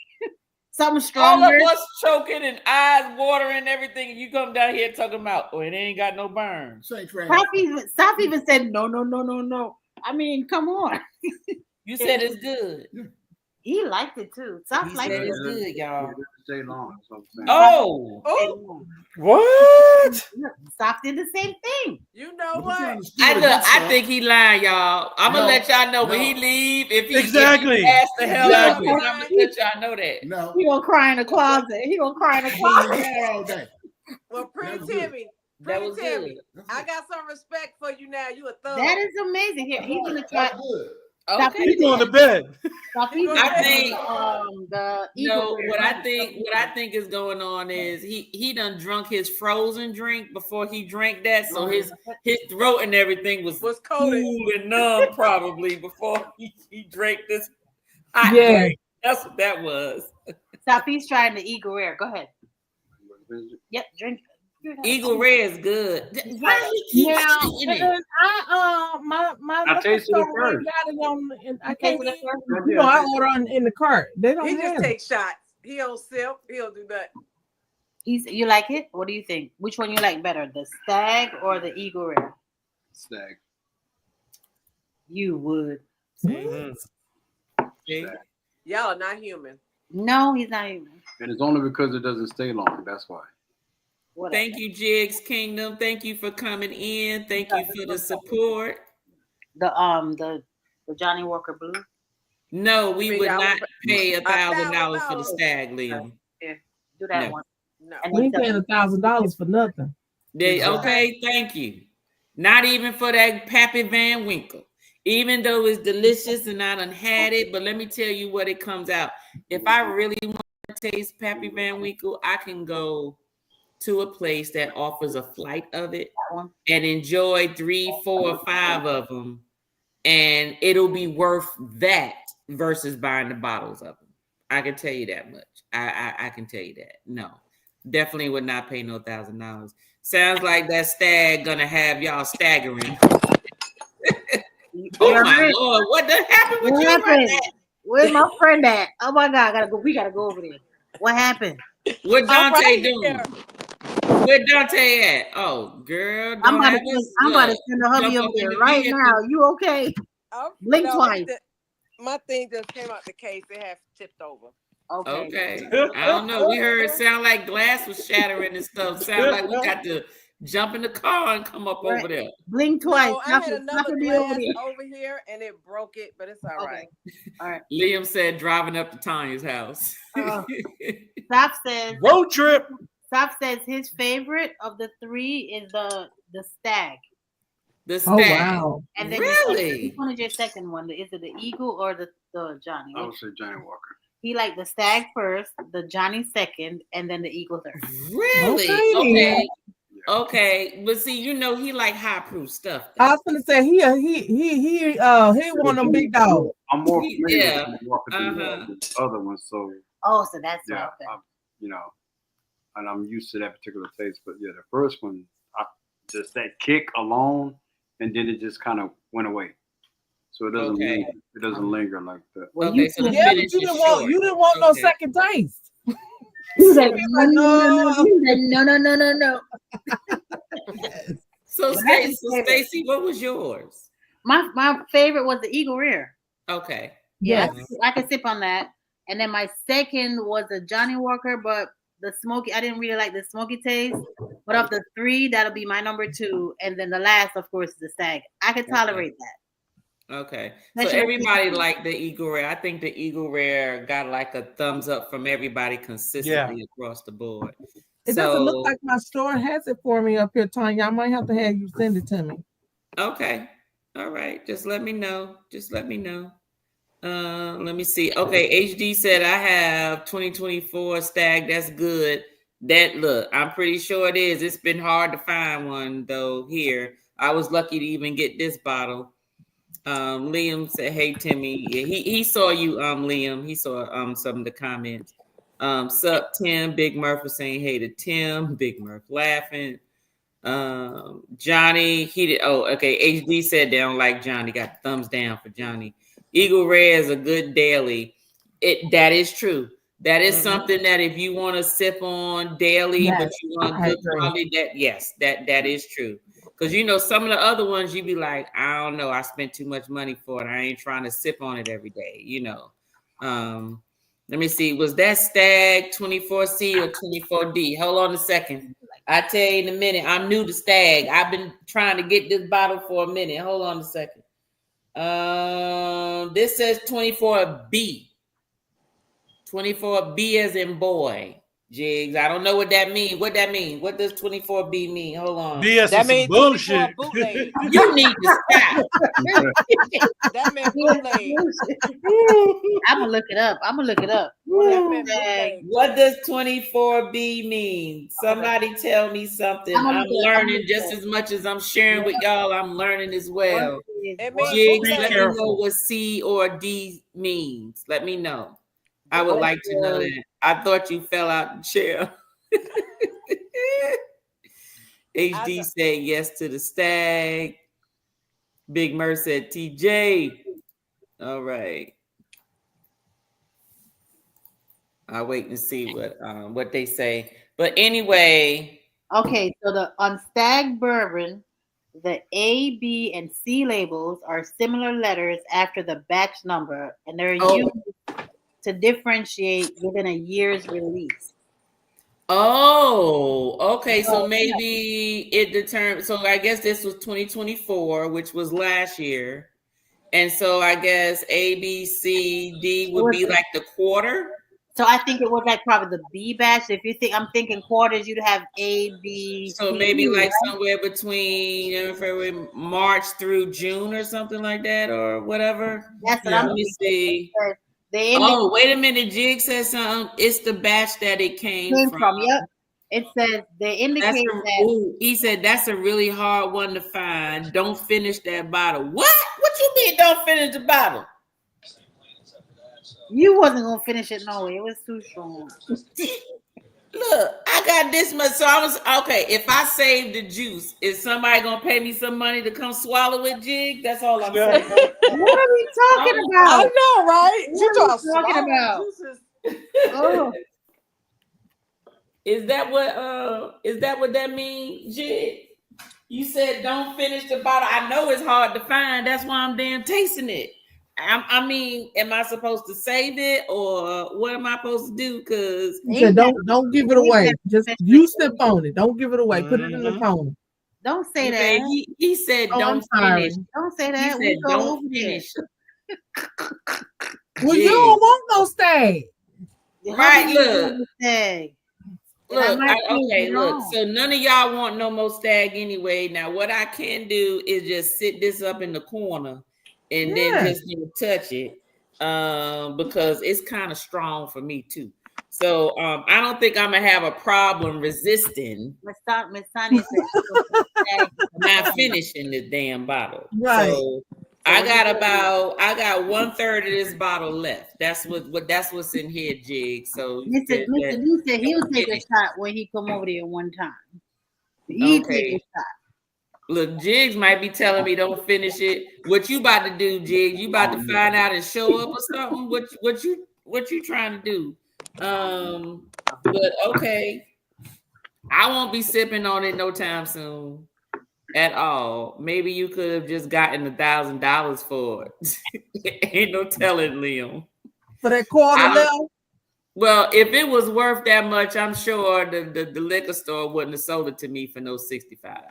something stronger. All of us choking and eyes watering and everything. And you come down here talking about, oh, it ain't got no burn. Stop even said no. I mean, come on. You said it's good. He liked it too. Stop liked it. It's good, y'all. Stay long. Oh, what? Stop did the same thing. You know what? I think he lying, y'all. I'm gonna let y'all know when he leave. If he ask the hell out, I'm gonna let y'all know that. No, he gonna cry in the closet. He gonna cry in the closet all day. Well, Pretty Timmy. That was Timmy, good. I got some respect for you now. You a thug. That is amazing. Here, he's gonna try. Good. Okay, He's going to bed. I think what I think is going on is he done drunk his frozen drink before he drank that, so his throat and everything was cool and numb probably before he drank this hot drink. That's what that was. Stop. He's trying the Eagle Rare. Go ahead. Yep, drink. Eagle Rare is good. Why he keeps eating it? I tasted it first. I can't. You know, I order in the cart. They don't. He just takes shots. He don't sip. He don't do that. You like it? What do you think? Which one you like better, the Stagg or the Eagle Rare? Stagg. You would. Y'all are not human. No, he's not human. And it's only because it doesn't stay long. That's why. Whatever. Thank you, Jigs Kingdom. Thank you for coming in. Thank you for the support. The Johnny Walker Blue. No, we would not pay $1,000 for the Stagg, Liam. Yeah, do that one. No. We ain't paying $1,000 for nothing. Okay, thank you. Not even for that Pappy Van Winkle. Even though it's delicious and I done had it, but let me tell you what it comes out. If I really want to taste Pappy Van Winkle, I can go to a place that offers a flight of it and enjoy 3, 4, or 5 of them, and it'll be worth that versus buying the bottles of them. I can tell you that much. I can tell you that. No, definitely would not pay no $1,000. Sounds like that Stagg gonna have y'all staggering. Oh my Lord, what done happened with you right now? Where's my friend at? Oh my God, we gotta go over there. What happened? What Dante doing? Where Dante at? Oh, girl. I'm about to send a hubby over there right now. You okay? Blink twice. My thing just came out the case. It has tipped over. Okay. I don't know. We heard it sound like glass was shattering and stuff. Sound like we got to jump in the car and come up over there. Blink twice. No, I had another glass over here and it broke it, but it's all right. All right. Liam said driving up to Tanya's house. Stop says road trip. Stop says his favorite of the 3 is the Stagg. The Stagg. Oh, wow. And then really? Which one is your second one? Is it the Eagle or the Johnny? I would say Johnny Walker. He liked the Stagg first, the Johnny second, and then the Eagle third. Really? Okay. But see, you know he like high proof stuff. I was gonna say he one of them big dogs. I'm more familiar with Walker than the other ones, so. Oh, so that's and I'm used to that particular taste. But yeah, the first one, just that kick alone, and then it just kind of went away. So it doesn't linger. It doesn't linger like that. Well, but you didn't want no second taste. You said no. So Stacy, what was yours? My favorite was the Eagle Rare. Okay. Yeah, I could sip on that. And then my second was the Johnny Walker, but the smoky, I didn't really like the smoky taste. But of the 3, that'll be my number 2. And then the last, of course, is the Stagg. I could tolerate that. Okay. So everybody liked the Eagle Rare. I think the Eagle Rare got like a thumbs up from everybody consistently across the board. It doesn't look like my store has it for me up here, Tanya. I might have to have you send it to me. Okay. All right. Just let me know. Let me see. Okay, HD said I have 2024 Stagg. That's good. I'm pretty sure it is. It's been hard to find one though here. I was lucky to even get this bottle. Liam said, "Hey Timmy." Yeah, he saw you, Liam. He saw some of the comments. Sup Tim, Big Murph was saying hey to Tim, Big Murph laughing. Johnny, he did. Oh, okay. HD said they don't like Johnny. Got thumbs down for Johnny. Eagle Rare is a good daily. That is true. That is something that if you want to sip on daily, Yes, but you want good quality, that is true. Because you know, some of the other ones you be like, I don't know, I spent too much money for it. I ain't trying to sip on it every day, you know. Let me see, was that Stagg 24C or 24D? Hold on a second. I tell you in a minute. I'm new to Stagg. I've been trying to get this bottle for a minute. Hold on a second. This says 24B. 24B as in boy. Jigs. I don't know what that means. What that mean? What does 24B mean? Hold on. BS that means bullshit. You need to stop. That meant bootleg. I'm gonna look it up. What does 24B mean? Somebody tell me something. I'm learning just as much as I'm sharing with y'all. I'm learning as well. Jigs, let me know what C or D means. Let me know. I would like to know that. I thought you fell out the chair. HD said yes to the Stagg. Big Mer said TJ. All right. I'll wait and see what they say. But anyway. Okay, so on Stagg Bourbon, the A, B, and C labels are similar letters after the batch number, and they're used to differentiate within a year's release. Oh, okay. So maybe it determined. So I guess this was 2024, which was last year. And so I guess A, B, C, D would be like the quarter. So I think it was like probably the B batch. If you think I'm thinking quarters, you'd have A, B. So maybe like somewhere between February, March through June or something like that, or whatever. That's what I'm Let me see. Wait a minute. Jig says something. It's the batch that it came from. Yep. It says they indicate that. He said that's a really hard one to find. Don't finish that bottle. What? What you mean? Don't finish the bottle? You wasn't gonna finish it no way. It was too strong. Look, I got this much. So I was okay. If I save the juice, is somebody gonna pay me some money to come swallow it, Jig? That's all I'm saying. What are we talking about? I know, right? What are we talking about? Oh. Is that what that means, Jig? You said don't finish the bottle. I know it's hard to find. That's why I'm damn tasting it. I mean, am I supposed to save it or what am I supposed to do? Because don't give it away. Just you sip on it. Don't give it away. Put it in the phone. Don't say that. He said don't finish. Don't say that. He said don't finish. Well, you don't want no Stagg. Right, look. Look. So none of y'all want no more Stagg anyway. Now, what I can do is just sit this up in the corner and then just touch it because it's kind of strong for me too. So I don't think I'm gonna have a problem resisting. Miss Tanya said not finishing this damn bottle. Right. So I got 1/3 of this bottle left. That's what's in here, Jig. So Mr. D said he'll take a shot when he come over there one time. He take a shot. Look, Jigs might be telling me don't finish it. What you about to do, Jigs? You about to find out and show up or something? What you trying to do? But okay. I won't be sipping on it no time soon at all. Maybe you could have just gotten $1,000 for it. Ain't no telling, Liam. For that quarter now? Well, if it was worth that much, I'm sure the liquor store wouldn't have sold it to me for no $65.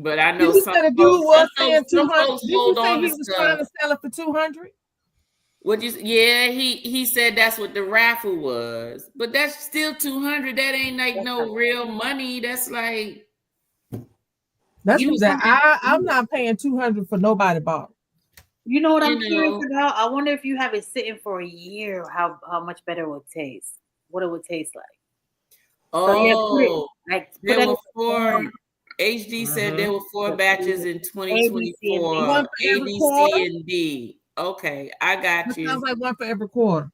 But I know some folks was saying 200. Did you say he was trying to sell it for 200? He said that's what the raffle was, but that's still 200. That ain't like no real money. That's like that's what that I'm not paying 200 for nobody bottle. You know what I'm curious about? I wonder if you have it sitting for a year, how much better it would taste. What it would taste like. There were 4. HD said there were 4 batches in 2024. A, B, C, and D. Okay, I got you. Sounds like one for every quarter.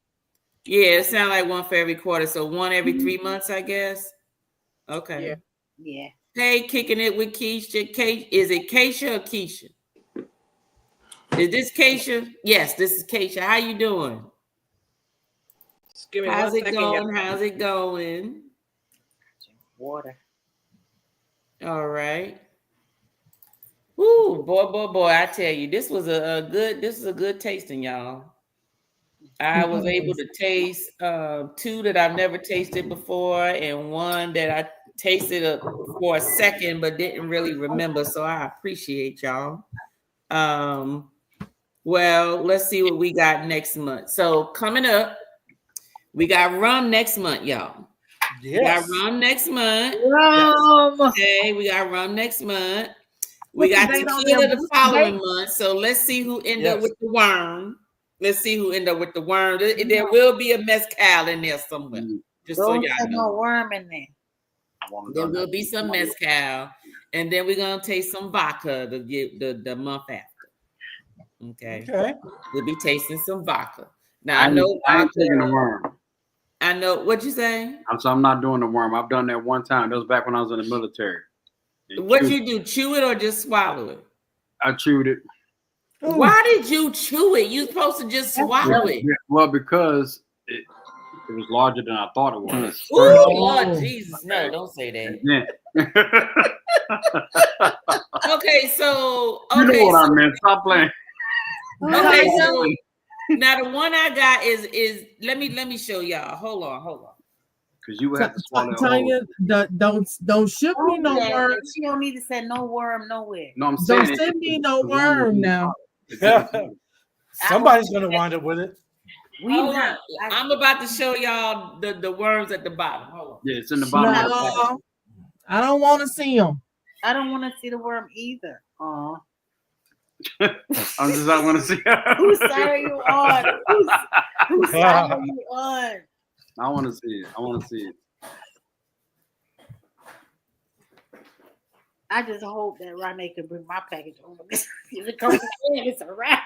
Yeah, it sounds like one for every quarter. So one every 3 months, I guess. Okay. Yeah. Hey, kicking it with Keisha. Is it Keisha or Keisha? Is this Keisha? Yes, this is Keisha. How you doing? How's it going? How's it going? Water. All right. Woo, boy! I tell you, this was a good tasting, y'all. I was able to taste 2 that I've never tasted before, and 1 that I tasted for a second but didn't really remember. So I appreciate y'all. Well, let's see what we got next month. So coming up, we got rum next month, y'all. Yes. We got rum next month. Rum. Okay, we got rum next month. We got tequila the following month. So let's see who end up with the worm. Let's see who end up with the worm. There will be a mezcal in there somewhere. Just so y'all know. No worm in there. There will be some mezcal, and then we're gonna taste some vodka to get the month after. Okay. We'll be tasting some vodka. Now I know I ain't taking the worm. I know what you say. I'm not doing the worm. I've done that one time. That was back when I was in the military. What you do? Chew it or just swallow it? I chewed it. Why did you chew it? You supposed to just swallow it. Well, because it was larger than I thought it was. Oh, Lord Jesus. No, don't say that. Okay, so you know what I meant. Stop playing. Okay, so now the one I got is let me show y'all. Hold on. Because you would have to swallow it. Tanya, don't ship me no worm. She don't need to send no worm nowhere. No, I'm saying don't send me no worm now. Somebody's gonna wind up with it. I'm about to show y'all the worms at the bottom. Hold on. Yeah, it's in the bottom. No, I don't want to see them. I don't want to see the worm either. I'm just not want to see. Whose side are you on? Whose side are you on? I want to see it. I just hope that Ronnie can bring my package over. If it comes in, it's a wrap.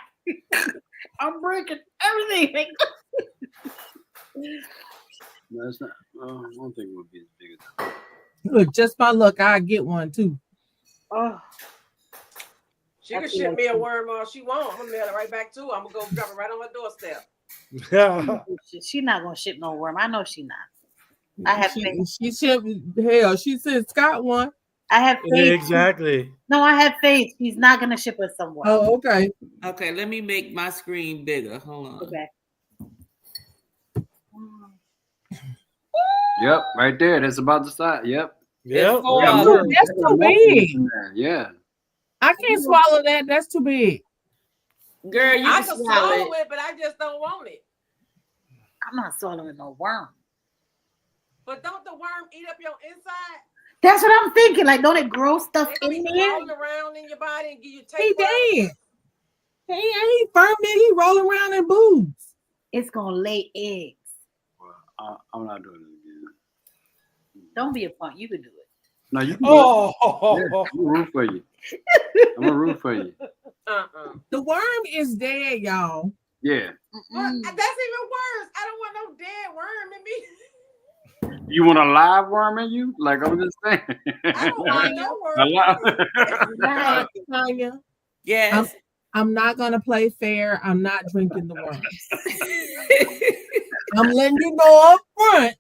I'm breaking everything. No, it's not. I don't think it would be as big as that. Look, just by luck, I get one too. Oh. She can ship me a worm all she wants. I'm gonna mail it right back to her. I'm gonna go drop it right on her doorstep. She's not gonna ship no worm. I know she not. I have faith. She shipped. Hell, she sent Scott one. I have faith. Exactly. No, I have faith. She's not gonna ship us somewhere. Oh, okay. Okay, let me make my screen bigger. Hold on. Okay. Yep, right there. That's about the size. Yep. Yep. That's too big. Yeah. I can't swallow that. That's too big. Girl, you I can can swallow it, but I just don't want it. I'm not swallowing no worm. But don't the worm eat up your inside? That's what I'm thinking. Like, don't it grow stuff in there? Rolling around in your body and give you taste. He dead. He ain't ferment. He rolling around in boobs. It's gonna lay eggs. Well, I'm not doing it again. Don't be a punk. You can do it. No, you can. Oh, I'm gonna root for you. The worm is dead, y'all. Yeah. Well, that's even worse. I don't want no dead worm in me. You want a live worm in you? Like I'm just saying. I don't want no worm. Tanya. Yes. I'm not gonna play fair. I'm not drinking the worms. I'm letting you know up front.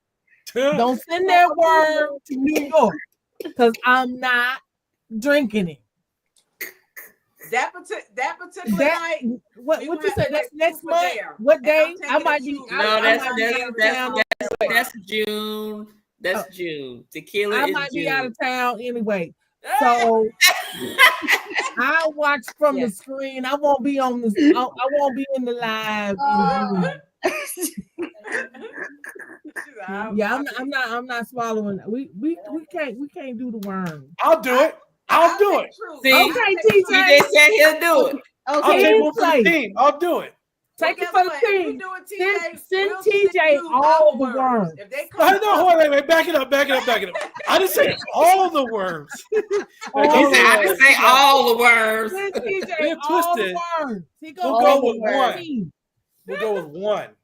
Don't send that worm to New York because I'm not drinking it. That particular night. What you said? That's next month. What day? I might be. No, that's June. That's June. Tequila. I might be out of town anyway. So I'll watch from the screen. I won't be on the. I won't be in the live. Yeah, I'm not swallowing. We can't do the worm. I'll do it. I'll do it. See, okay, TJ said he'll do it. Okay, I'll take one for the team. I'll do it. Take it for the team. Send TJ all the worms. Wait, back it up. I didn't say all the worms. I didn't say all the worms. Send TJ all the worms. We'll go with one.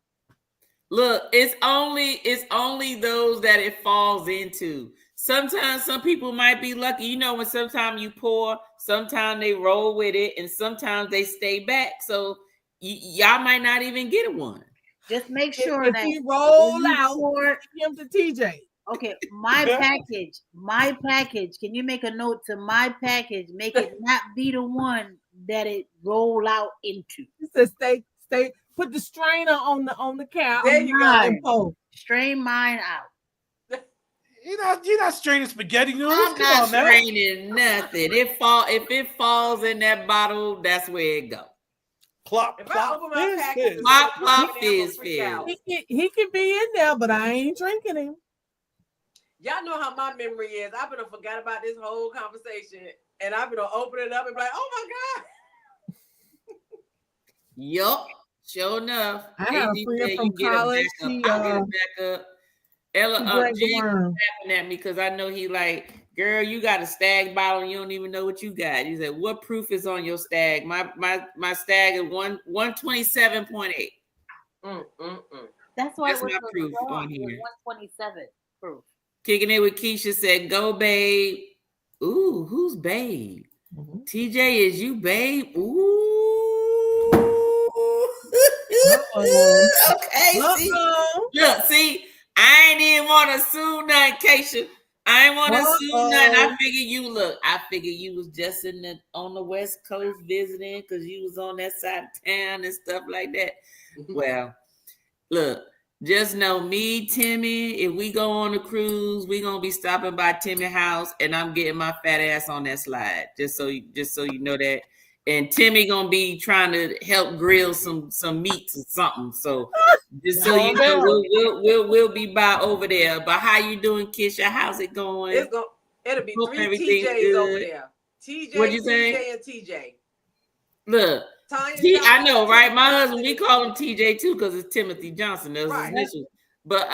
Look, it's only those that it falls into. sometimes some people might be lucky. You know, when sometimes you pour, sometimes they roll with it, and sometimes they stay back. So y'all might not even get one. Just make sure if that he roll out, pour, him to TJ. Okay, my package. Can you make a note to my package? Make it not be the one that it roll out into. He said, stay. Put the strainer on the cap. There you go. Strain mine out. You're not straining spaghetti noodles. I'm not straining nothing. If it falls in that bottle, that's where it go. Plop, plop, fizz. Plop, plop, fizz. He can be in there, but I ain't drinking him. Y'all know how my memory is. I've been forgot about this whole conversation, and I've been open it up and be like, "Oh my god!" Yup, sure enough. I had a friend from college. I'll get it back up. Ella, Jay was laughing at me because I know he like, girl, you got a Stagg bottle and you don't even know what you got. He said, "What proof is on your Stagg?" My Stagg is 127.8. That's why that's my proof on here. 127 proof. Kicking it with Keisha said, "Go, babe." Ooh, who's babe? Mm-hmm. TJ, is you babe? Ooh. Okay. See, I ain't even want to sue nothing, Keisha. I ain't want to sue nothing. I figured you was just on the West Coast visiting because you was on that side of town and stuff like that. Well, look. Just know me, Timmy, if we go on a cruise, we gonna be stopping by Timmy's house and I'm getting my fat ass on that slide. Just so you know that. And Timmy gonna be trying to help grill some meats or something. So just so you know, we'll be by over there. But how you doing, Kisha? How's it going? It'll be 3 TJs over there. TJ, What'd you say? TJ, and TJ. Look. I know, right? My husband, we call him TJ too because it's Timothy Johnson. That's his initials. But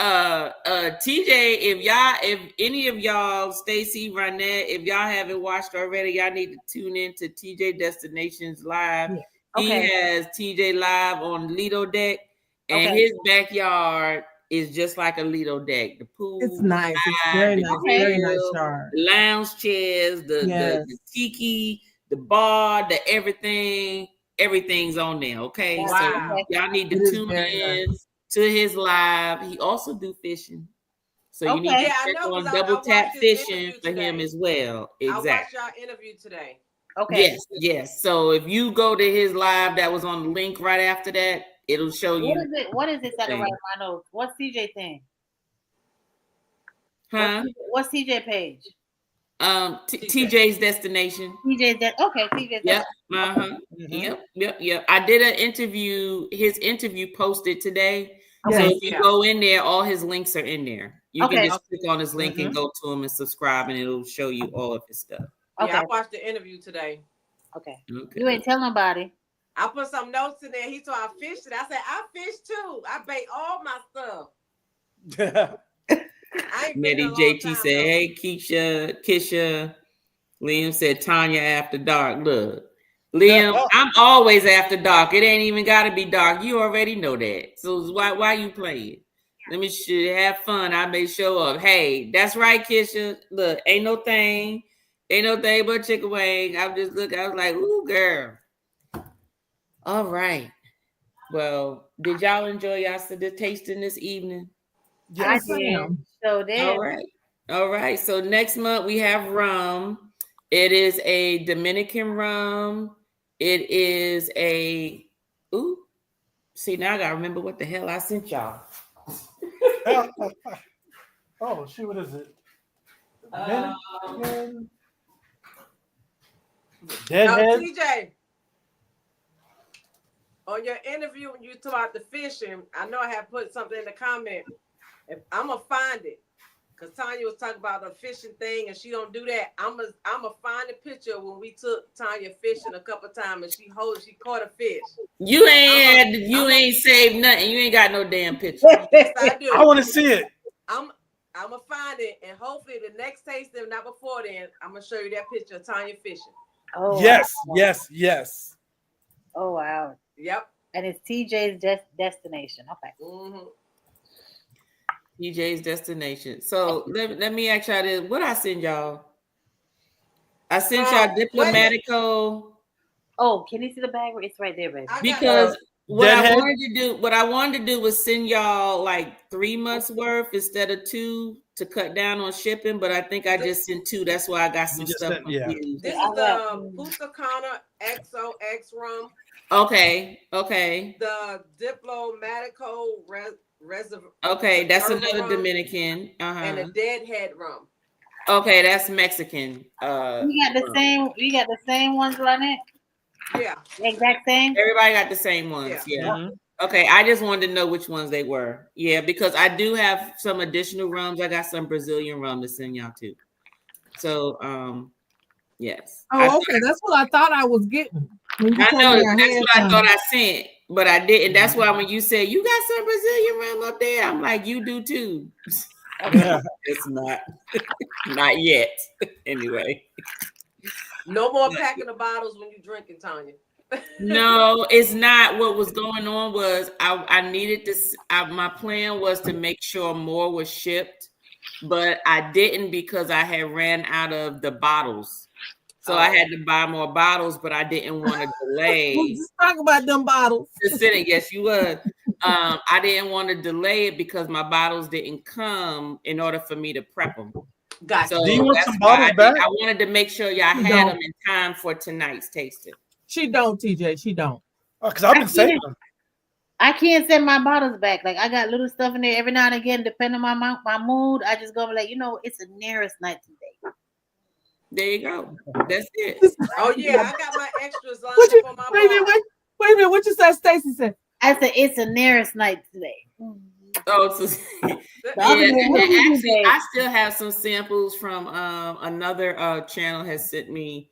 TJ, if any of y'all, Stacy, Ronette, if y'all haven't watched already, y'all need to tune in to TJ Destinations Live. Yeah. Okay. He has TJ Live on Lido Deck, and his backyard is just like a Lido Deck. The pool, it's nice. It's very nice. Very nice yard. The lounge chairs, the tiki, the bar, the everything. Everything's on there, okay? Wow. So y'all need to tune in to his live. He also do fishing. So you need to check on double tap fishing for him as well. Exactly. I watched y'all interview today. Okay. Yes. So if you go to his live that was on the link right after that, it'll show you. What is this at the right of my nose? What's CJ thing? Huh? What's CJ page? TJ's Destination. TJ's. Yep. Yep. I did an interview. His interview posted today. So if you go in there, all his links are in there. You can just click on his link and go to him and subscribe, and it'll show you all of his stuff. Okay. Yeah, I watched the interview today. Okay. You ain't tell nobody. I put some notes in there. He told I fished it. I said I fished too. I bait all my stuff. Nettie JT said, "Hey, Kisha." Liam said, "Tanya after dark." Look, Liam, I'm always after dark. It ain't even got to be dark. You already know that. So why you playing? Let me have fun. I may show up. Hey, that's right, Kisha. Look, ain't no thing but chicken wing. I'm just looking. I was like, ooh, girl. All right. Well, did y'all enjoy y'all the tasting this evening? Yes, I did. So then. All right. So next month we have rum. It is a Dominican rum. It is a see, now I gotta remember what the hell I sent y'all. Oh, shoot, what is it? Deadhead. TJ, on your interview when you talk about the fishing, I know I have put something in the comment. I'm gonna find it. Because Tanya was talking about the fishing thing and she don't do that. I'm a find a picture when we took Tanya fishing a couple times and she caught a fish. You ain't saved nothing. You ain't got no damn picture. Yes, I do. I want to see it. I'm gonna find it and hopefully the next tasting, not before then, I'm gonna show you that picture of Tanya fishing. Oh yes, wow. yes. Oh wow. Yep. And it's TJ's Destination. Okay. Mm-hmm. TJ's Destination. So let me ask y'all this. What I send y'all? I sent y'all Diplomatico. Oh, can you see the bag? It's right there, baby. Because what I wanted to do was send y'all like 3 months worth instead of 2 to cut down on shipping. But I think I just sent 2. That's why I got some stuff confused. This is the Punta Cana XOX rum. Okay. The Diplomatico Reserve. Okay, that's another Dominican. And the Deadhead rum. Okay, that's Mexican. You got the same. You got the same ones running. Yeah. Exact same. Everybody got the same ones. Yeah. Mm-hmm. Okay, I just wanted to know which ones they were. Yeah, because I do have some additional rums. I got some Brazilian rum to send y'all too. So, yes. Okay, that's what I thought I was getting. I know that's what I thought I sent, but I didn't. That's why when you said you got some Brazilian rum up there, I'm like, you do too. Yeah. It's not yet. Anyway. No more packing the bottles when you're drinking, Tanya. No, it's not. What was going on was I needed this. My plan was to make sure more was shipped, but I didn't because I had ran out of the bottles. So I had to buy more bottles, but I didn't want to delay. Just talk about them bottles. Just sitting, yes, you would. I didn't want to delay it because my bottles didn't come in order for me to prep them. Gotcha. So do you want some bottles back? I wanted to make sure y'all had them in time for tonight's tasting. She don't, TJ. She don't. Because I've been saving them. I can't send my bottles back. Like I got little stuff in there every now and again, depending on my mood. I just go like, it's the nearest night today. There you go. That's it. Oh yeah, I got my extras on for my wait a minute. What you said, Stacy said? I said it's the nearest night today. Oh, so, actually, I still have some samples from another channel has sent me.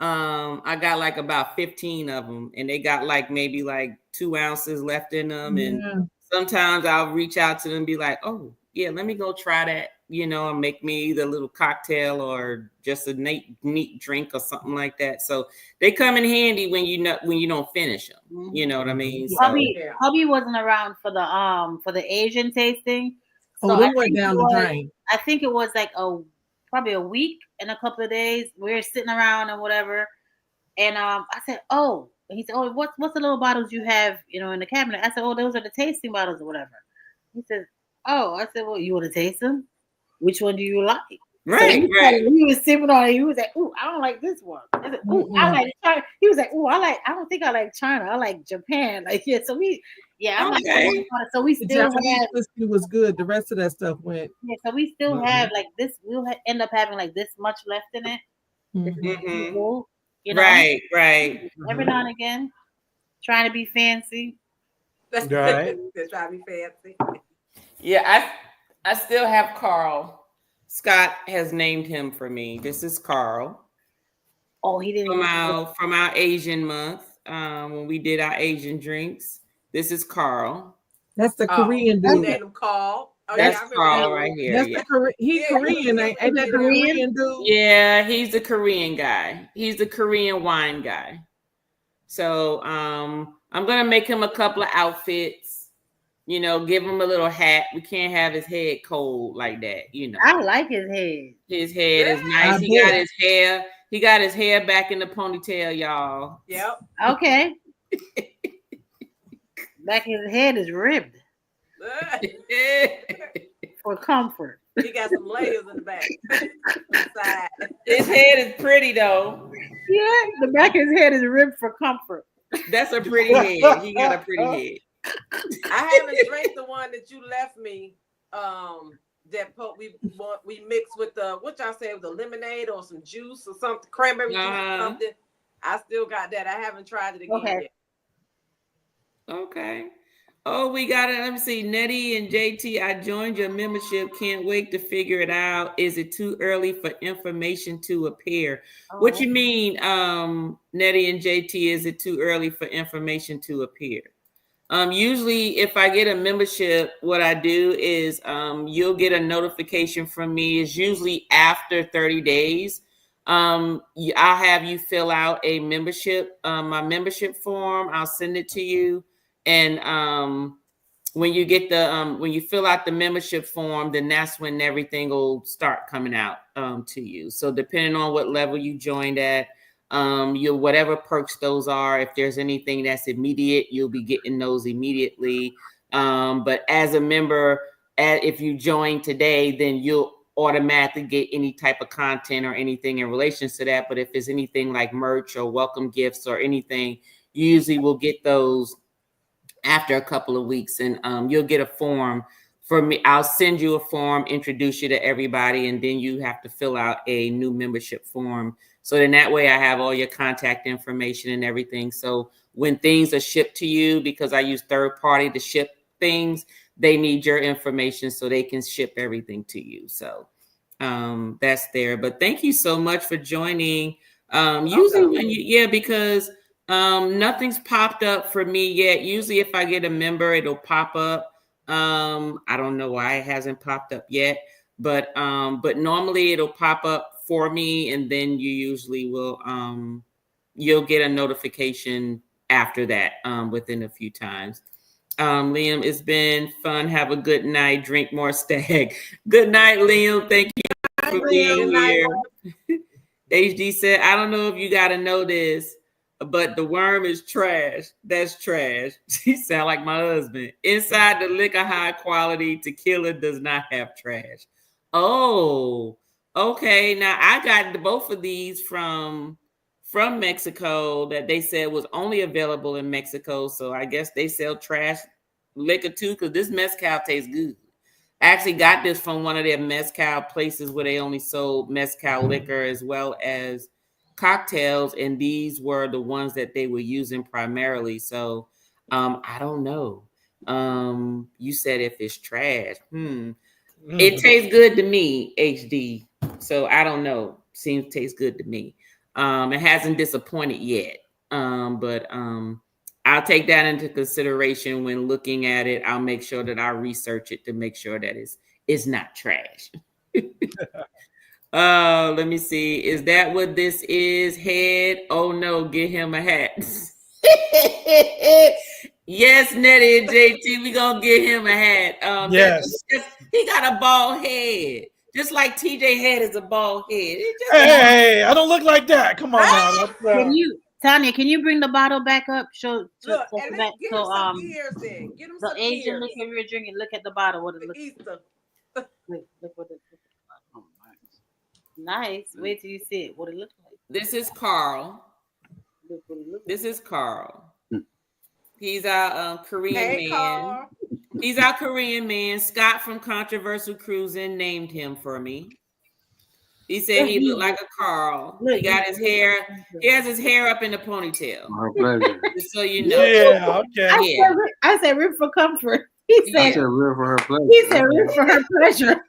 I got like about 15 of them, and they got like maybe like 2 ounces left in them. And sometimes I'll reach out to them and be like, "Oh, yeah, let me go try that," and make me either a little cocktail or just a neat drink or something like that. So they come in handy when you don't finish them. You know what I mean? Hubby wasn't around for the Asian tasting. So they went down the drain. I think it was like probably a week and a couple of days. We were sitting around and whatever. And I said, "Oh," he said, "Oh, what's the little bottles you have, in the cabinet?" I said, "Oh, those are the tasting bottles or whatever." He said, "Oh," I said, "Well, you want to taste them? Which one do you like?" Right, so right. He was sipping on it. He was like, "Ooh, I don't like this one." I said, "Ooh, I like China." He was like, "Ooh, I don't think I like China. I like Japan." Like, yeah. So I'm okay. like, so we still have. Whiskey was good. The rest of that stuff went. Yeah, so we still have like this. We'll end up having like this much left in it. Right. Every now and again, trying to be fancy. Right. Trying to be fancy. Yeah, I still have Carl. Scott has named him for me. This is Carl. Oh, he didn't from our Asian month. When we did our Asian drinks. This is Carl. That's the Korean dude. Named him Carl. Oh, that's Carl right here. That's he's Korean. Ain't that the Korean dude? Yeah, he's the Korean guy. He's the Korean wine guy. So I'm gonna make him a couple of outfits. Give him a little hat. We can't have his head cold like that. I like his head. His head is nice. He got his hair back in the ponytail, y'all. Yep. Okay. Back his head is ribbed. For comfort. He got some layers in the back. His head is pretty though. Yeah, the back of his head is ribbed for comfort. That's a pretty head. He got a pretty head. I haven't drank the one that you left me. We mixed with what y'all say with the lemonade or some juice or something, cranberry juice or something. I still got that. I haven't tried it again yet. Okay. Oh, we got it. Let me see. Nettie and JT, I joined your membership. Can't wait to figure it out. Is it too early for information to appear? What you mean, Nettie and JT, is it too early for information to appear? Usually if I get a membership, what I do is you'll get a notification from me. It's usually after 30 days. I'll have you fill out a membership, my membership form. I'll send it to you. And when you get the when you fill out the membership form, then that's when everything will start coming out to you. So depending on what level you joined at, you'll whatever perks those are. If there's anything that's immediate, you'll be getting those immediately. But as a member, if you join today, then you'll automatically get any type of content or anything in relation to that. But if it's anything like merch or welcome gifts or anything, you usually will get those after a couple of weeks, and you'll get a form for me. I'll send you a form, introduce you to everybody, and then you have to fill out a new membership form. So then that way I have all your contact information and everything. So when things are shipped to you, because I use third party to ship things, they need your information so they can ship everything to you. So that's there. But thank you so much for joining. Usually when you, because nothing's popped up for me yet. Usually if I get a member, it'll pop up. I don't know why it hasn't popped up yet, but normally it'll pop up for me, and then you usually will you'll get a notification after that within a few times. Liam, it's been fun. Have a good night. Drink more Stagg. Good night, Liam. Thank you for being here. HD said, I don't know if you got to know this, but the worm is trash. That's trash. She sound like my husband. Inside the liquor, high quality tequila does not have trash. Oh, okay. Now I got both of these from Mexico that they said was only available in Mexico. So I guess they sell trash liquor too, because this mezcal tastes good. I actually got this from one of their mezcal places where they only sold mezcal liquor as well as cocktails, and these were the ones that they were using primarily. So I don't know. You said if it's trash. It tastes good to me, HD. So I don't know. Seems to taste good to me. It hasn't disappointed yet. But I'll take that into consideration when looking at it. I'll make sure that I research it to make sure that it's not trash. Let me see. Is that what this is? Head? Oh no, get him a hat. Yes, Nettie and JT, we gonna get him a hat. Yes. He got a bald head. Just like TJ head is a bald head. Hey, I don't look like that. Come on now. Can you, Tanya? Can you bring the bottle back up? Show Look, so and get him some ears then. Get him the some Asian ears. liquor you're drinking. Look at the bottle. What it looks like. Look what it looks like. Oh, Nice. Wait till you see it. What it looks like. This is Carl. This is Carl. He's our Korean man. Carl. He's our Korean man. Scott from Controversial Cruising named him for me. He said he looked like a Carl. He got his hair. He has his hair up in a ponytail. Our pleasure. Just so you know. Yeah. Okay. I said rib for comfort. He said rib for her pleasure. He said rib for her pleasure.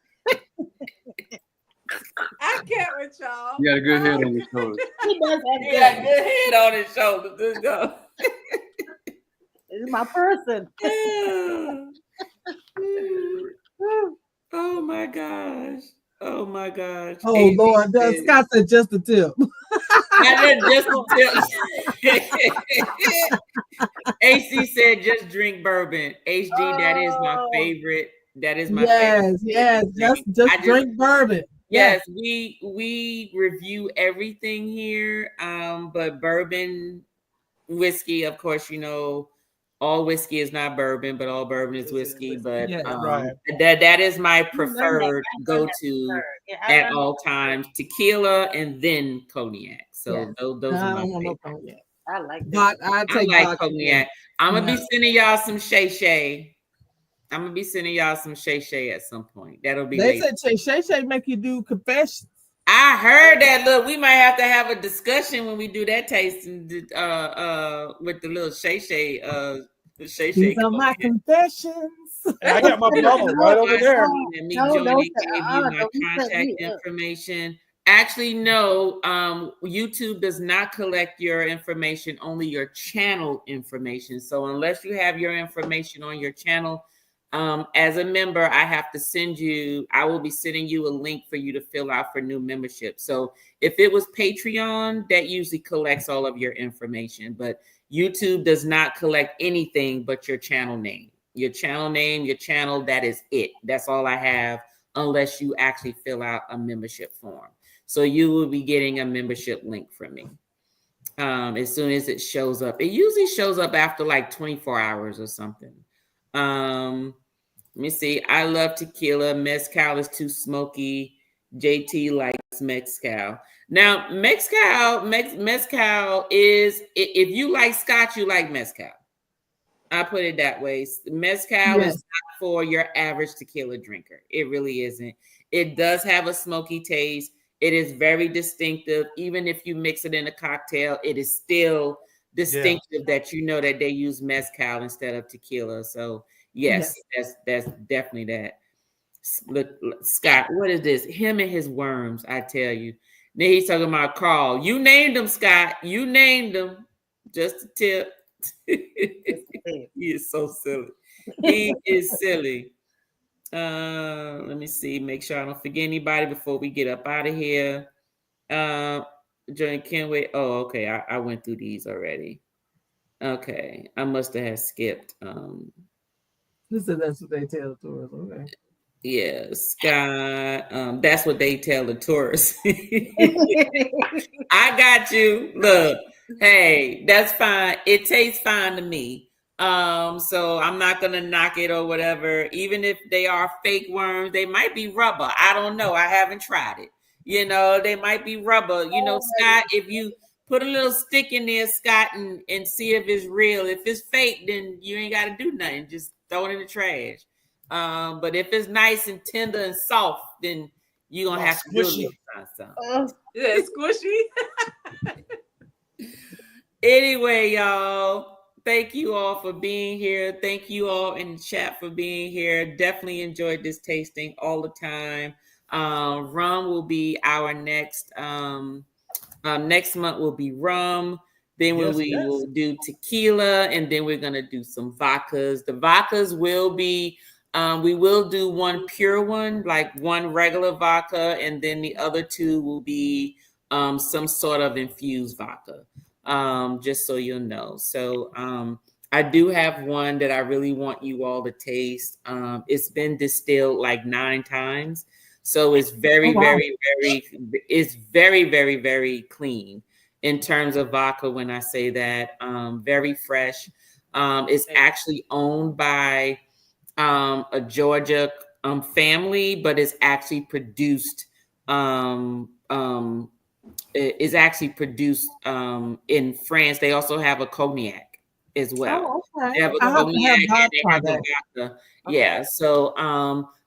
I can't with y'all. You got a good head on your shoulders. He does have He got good head on his shoulders. Let's go. This is my person. Oh my gosh. Oh my gosh. Oh Lord, Scott said just a tip. I said just a tip. AC said just drink bourbon. HD, that is my favorite. That is my favorite. Yes, just drink bourbon. Yes, we review everything here. But bourbon, whiskey, of course, you know, all whiskey is not bourbon, but all bourbon is whiskey. But that is my preferred go-to at all times. Tequila and then cognac. So those are my favorite. I like that. I like cognac. I'm gonna be sending y'all some Shay. I'm gonna be sending y'all some Shay at some point. That'll be. They said Shay make you do confessions. I heard that. Look, we might have to have a discussion when we do that tasting with the little Shay. These are my confessions. I got my bubble right over there. And me, Jody, gave you my contact information. Actually, no. YouTube does not collect your information, only your channel information. So unless you have your information on your channel, as a member, I will be sending you a link for you to fill out for new membership. So if it was Patreon, that usually collects all of your information, but YouTube does not collect anything but your channel name. your channel name, your channel. That is it. That's all I have, unless you actually fill out a membership form. So you will be getting a membership link from me as soon as it shows up. It usually shows up after like 24 hours or something. Let me see. I love tequila. Mezcal is too smoky. JT likes mezcal. Now, mezcal is, if you like scotch, you like mezcal. I put it that way. Mezcal is not for your average tequila drinker. It really isn't. It does have a smoky taste. It is very distinctive. Even if you mix it in a cocktail, it is still distinctive that you know that they use mezcal instead of tequila. So yes. That's definitely that. Look, Scott, what is this? Him and his worms, I tell you. Then he's talking about Carl. You named him, Scott. You named him. Just a tip. He is so silly. He is silly. Let me see. Make sure I don't forget anybody before we get up out of here. Johnny Kenway. Oh, okay. I went through these already. Okay. I must have skipped. Listen, that's what they tell the tourists. Okay. Yeah, Scott. That's what they tell the tourists. I got you. Look, hey, that's fine. It tastes fine to me. So I'm not gonna knock it or whatever. Even if they are fake worms, they might be rubber. I don't know. I haven't tried it. You know, they might be rubber. You know, Scott, if you put a little stick in there, Scott, and see if it's real. If it's fake, then you ain't got to do nothing. Just throw it in the trash. But if it's nice and tender and soft, then you're going to have to do something. Yeah, squishy. Anyway, y'all, thank you all for being here. Thank you all in the chat for being here. Definitely enjoyed this tasting all the time. Rum will be our next month will be rum. Then we will do tequila, and then we're going to do some vodkas. The vodkas will be, we will do one pure one, like one regular vodka, and then the other two will be some sort of infused vodka, just so you'll know. So I do have one that I really want you all to taste. It's been distilled like 9 times. So it's very, it's very, very, very clean in terms of vodka. When I say that, very fresh. It's actually owned by a Georgia family, but it's actually produced. Is actually produced in France. They also have a cognac as well. Oh, okay. They have a cognac and they have a vodka. Okay. Yeah. So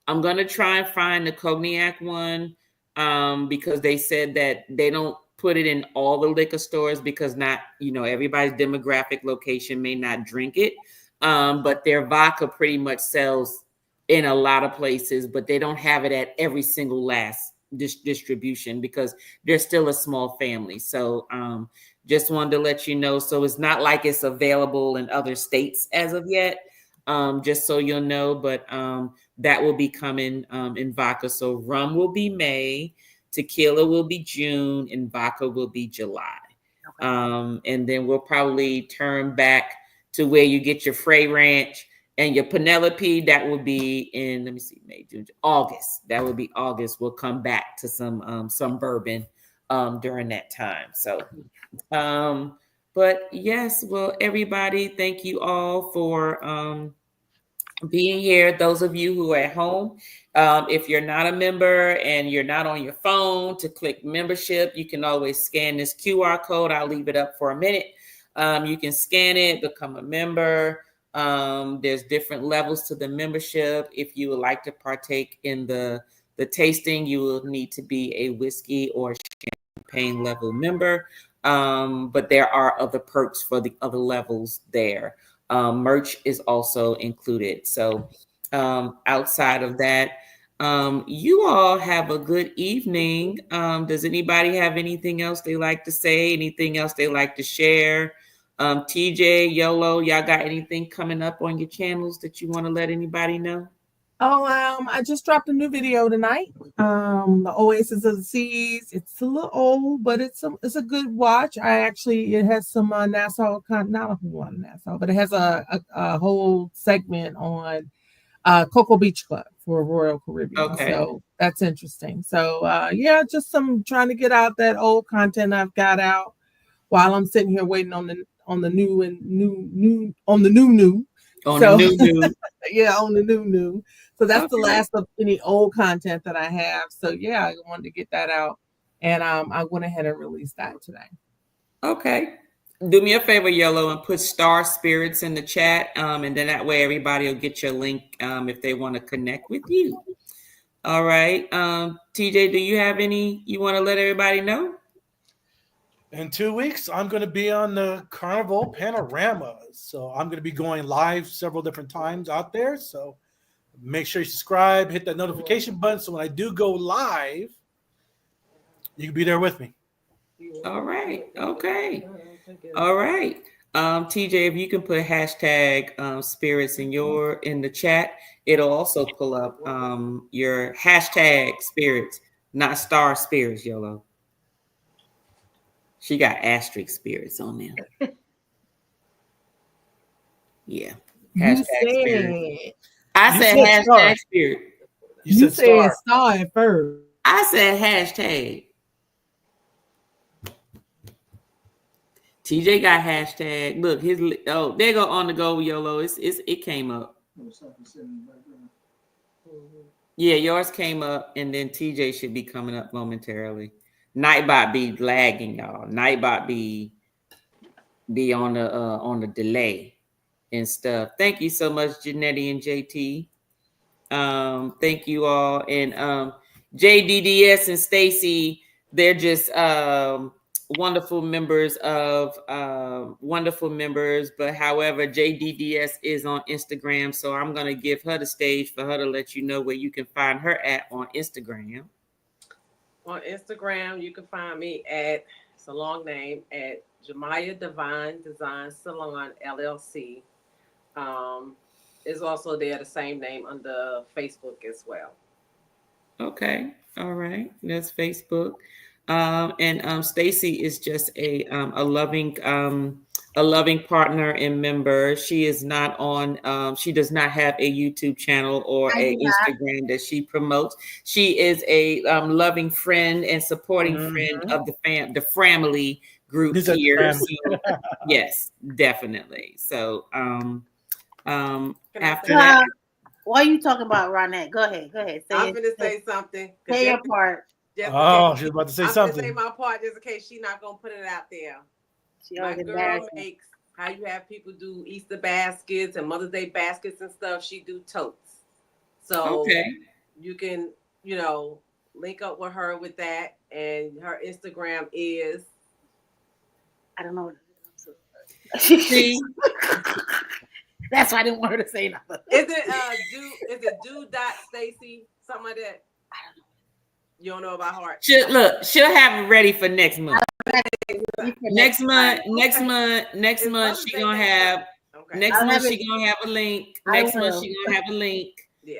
I'm gonna try and find the cognac one because they said that they don't put it in all the liquor stores because not, everybody's demographic location may not drink it. But their vodka pretty much sells in a lot of places, but they don't have it at every single last distribution because they're still a small family. So just wanted to let you know. So it's not like it's available in other states as of yet. Just so you'll know, but that will be coming in vodka. So rum will be May, tequila will be June, and vodka will be July. Okay. And then we'll probably turn back to where you get your Frey Ranch and your Penelope. That will be in, let me see, May, June, August. That will be August. We'll come back to some bourbon during that time. So, but yes, well, everybody, thank you all for being here. Those of you who are at home, if you're not a member and you're not on your phone to click membership, you can always scan this QR code. I'll leave it up for a minute. You can scan it, become a member. There's different levels to the membership. If you would like to partake in the tasting, you will need to be a whiskey or champagne level member. But there are other perks for the other levels there. Merch is also included. So outside of that, you all have a good evening. Does anybody have anything else they like to say? Anything else they like to share? TJ, Yolo, y'all got anything coming up on your channels that you want to let anybody know? Oh, I just dropped a new video tonight. The Oasis of the Seas. It's a little old, but it's a good watch. It has some Nassau, not a whole lot of Nassau, but it has a whole segment on Cocoa Beach Club for Royal Caribbean. Okay. So that's interesting. So just some trying to get out that old content I've got out while I'm sitting here waiting on the new. On the new. Yeah, on the new. So that's the last of any old content that I have. So yeah, I wanted to get that out, and I went ahead and released that today. Okay. Do me a favor, Yellow, and put Star Spirits in the chat, and then that way everybody will get your link if they want to connect with you. All right. TJ, do you have any you want to let everybody know? In 2 weeks, I'm going to be on the Carnival Panorama. So I'm going to be going live several different times out there. So make sure you subscribe, hit that notification button. So when I do go live, you can be there with me. All right. Okay. All right. TJ, if you can put hashtag spirits in the chat, it'll also pull up your hashtag spirits, not Star Spirits, Yellow. She got asterisk spirits on there. Yeah. Hashtag spirit. I said hashtag star. Spirit. You said star at first. I said hashtag. TJ got hashtag. Look, there go on the go, YOLO. It came up. Yeah, yours came up, and then TJ should be coming up momentarily. Nightbot be lagging, y'all. Nightbot be on the delay and stuff. Thank you so much, Janetti and JT. Thank you all. And JDDS and Stacy, they're just wonderful members. But however, JDDS is on Instagram, so I'm gonna give her the stage for her to let you know where you can find her at on Instagram. On Instagram, you can find me at, it's a long name, at Jamaya Divine Design Salon LLC. Is also there, the same name under Facebook as well. Okay, all right, that's Facebook. And Stacy is just a loving partner and member. She is not on. She does not have a YouTube channel or a Instagram that she promotes. She is a loving friend and supporting friend of the family group here. So, yes, definitely. So after that. Why are you talking about Ronette? Go ahead. I'm going to say something. Say your part. She's about to say something. I'm going to say my part just in case she's not going to put it out there. My girl makes how you have people do Easter baskets and Mother's Day baskets and stuff. She do totes. So you can, link up with her with that. And her Instagram is, I don't know. See? That's why I didn't want her to say nothing. Is it do.stacy? Something like that? I don't know. You don't know about heart. She'll have it ready for next month. Next month she gonna have a link. Next month she gonna have a link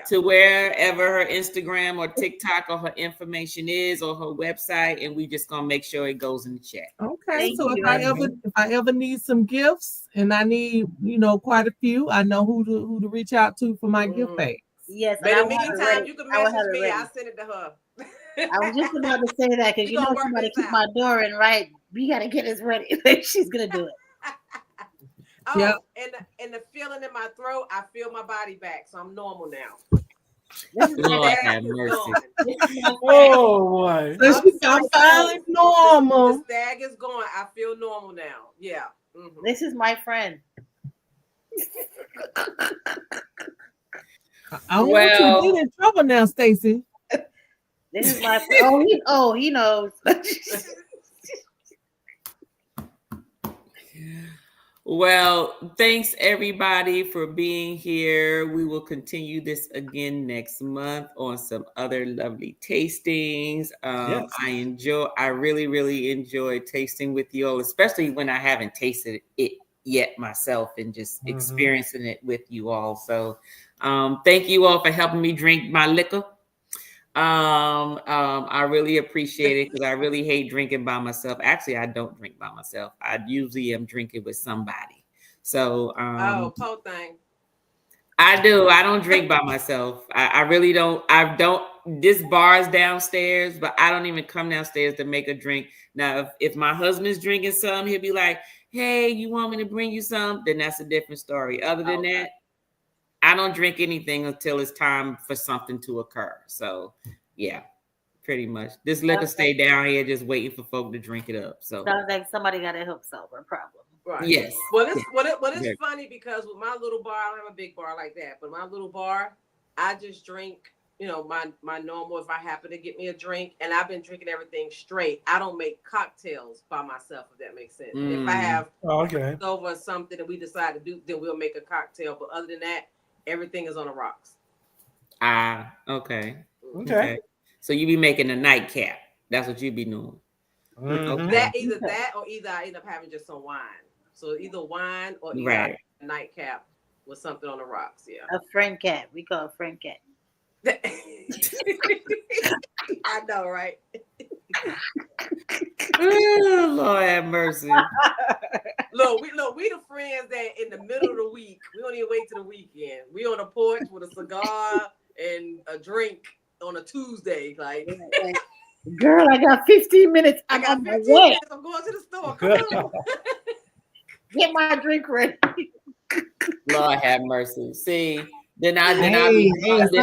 to wherever her Instagram or TikTok or her information is or her website, and we just gonna make sure it goes in the chat. Okay, so if I ever need some gifts and I need quite a few, I know who to reach out to for my gift bag. Yes, but in the meantime, you can message me. I'll send it to her. I was just about to say that because somebody keep my door in, right? We got to get us ready. She's gonna do it. And the feeling in my throat, I feel my body back, so I'm normal now. Lord have mercy. Boy. I'm finally normal. The stag is going. I feel normal now. Yeah. Mm-hmm. This is my friend. I don't want you to get in trouble now, Stacy. This is my friend. He knows. Well, thanks everybody for being here. We will continue this again next month on some other lovely tastings. Yes. I really, really enjoy tasting with you all, especially when I haven't tasted it yet myself and just experiencing it with you all. So Thank you all for helping me drink my liquor. I really appreciate it because I really hate drinking by myself. Actually, I don't drink by myself. I usually am drinking with somebody. So, po thing. I do. I don't drink by myself. I really don't. I don't. This bar is downstairs, but I don't even come downstairs to make a drink. Now, if my husband's drinking some, he'll be like, "Hey, you want me to bring you some?" Then that's a different story. Other than that, I don't drink anything until it's time for something to occur. So, yeah, pretty much. This liquor stay down here just waiting for folk to drink it up. So sounds like somebody got a hooks over problem. Right. Yes. Well, it's funny because with my little bar, I don't have a big bar like that, but my little bar, I just drink, my normal if I happen to get me a drink, and I've been drinking everything straight. I don't make cocktails by myself, if that makes sense. If I have over something that we decide to do, then we'll make a cocktail. But other than that, everything is on the rocks. Okay. So you be making a nightcap. That's what you be doing. Okay. Either that or I end up having just some wine. So either wine or a nightcap with something on the rocks. Yeah. A friend cat. We call it friend cat. I know, right? Oh, Lord have mercy. Look, we the friends that in the middle of the week, we don't even wait till the weekend. We on the porch with a cigar and a drink on a Tuesday. Like, girl, I got 15 minutes. I got 15 minutes. I'm going to the store. Come on. Get my drink ready. Lord have mercy. See, then I be drunk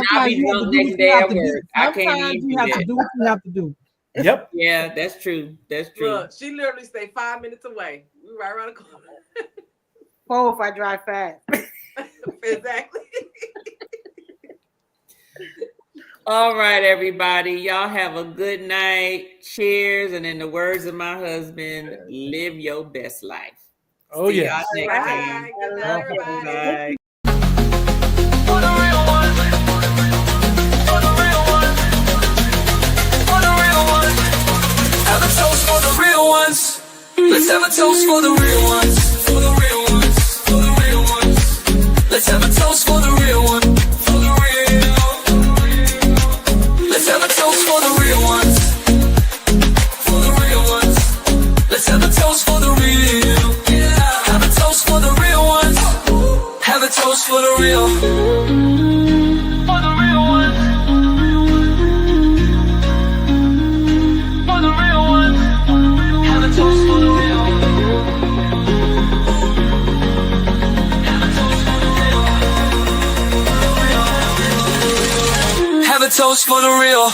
next day at work. I can't even do that. Do what you have to do. Yep. Yeah, that's true. That's true. Look, she literally stay 5 minutes away. We right around the corner. 4 if I drive fast. Exactly. All right, everybody. Y'all have a good night. Cheers. And in the words of my husband, live your best life. Oh, yeah. Good night, everybody. Bye. For the real one. For the real one. For the real one. Have a toast for the real ones. Let's have a toast for the real ones. For the real ones. For the real ones. Let's have a toast for the real one. For the real. Let's have a toast for the real ones. For the real ones. Let's have a toast for the real. Yeah. Have a toast for the real ones. Have a toast for the real. For the real ones. For the real ones. Have a toast for the real. Have a toast for the real. Have a toast for the real.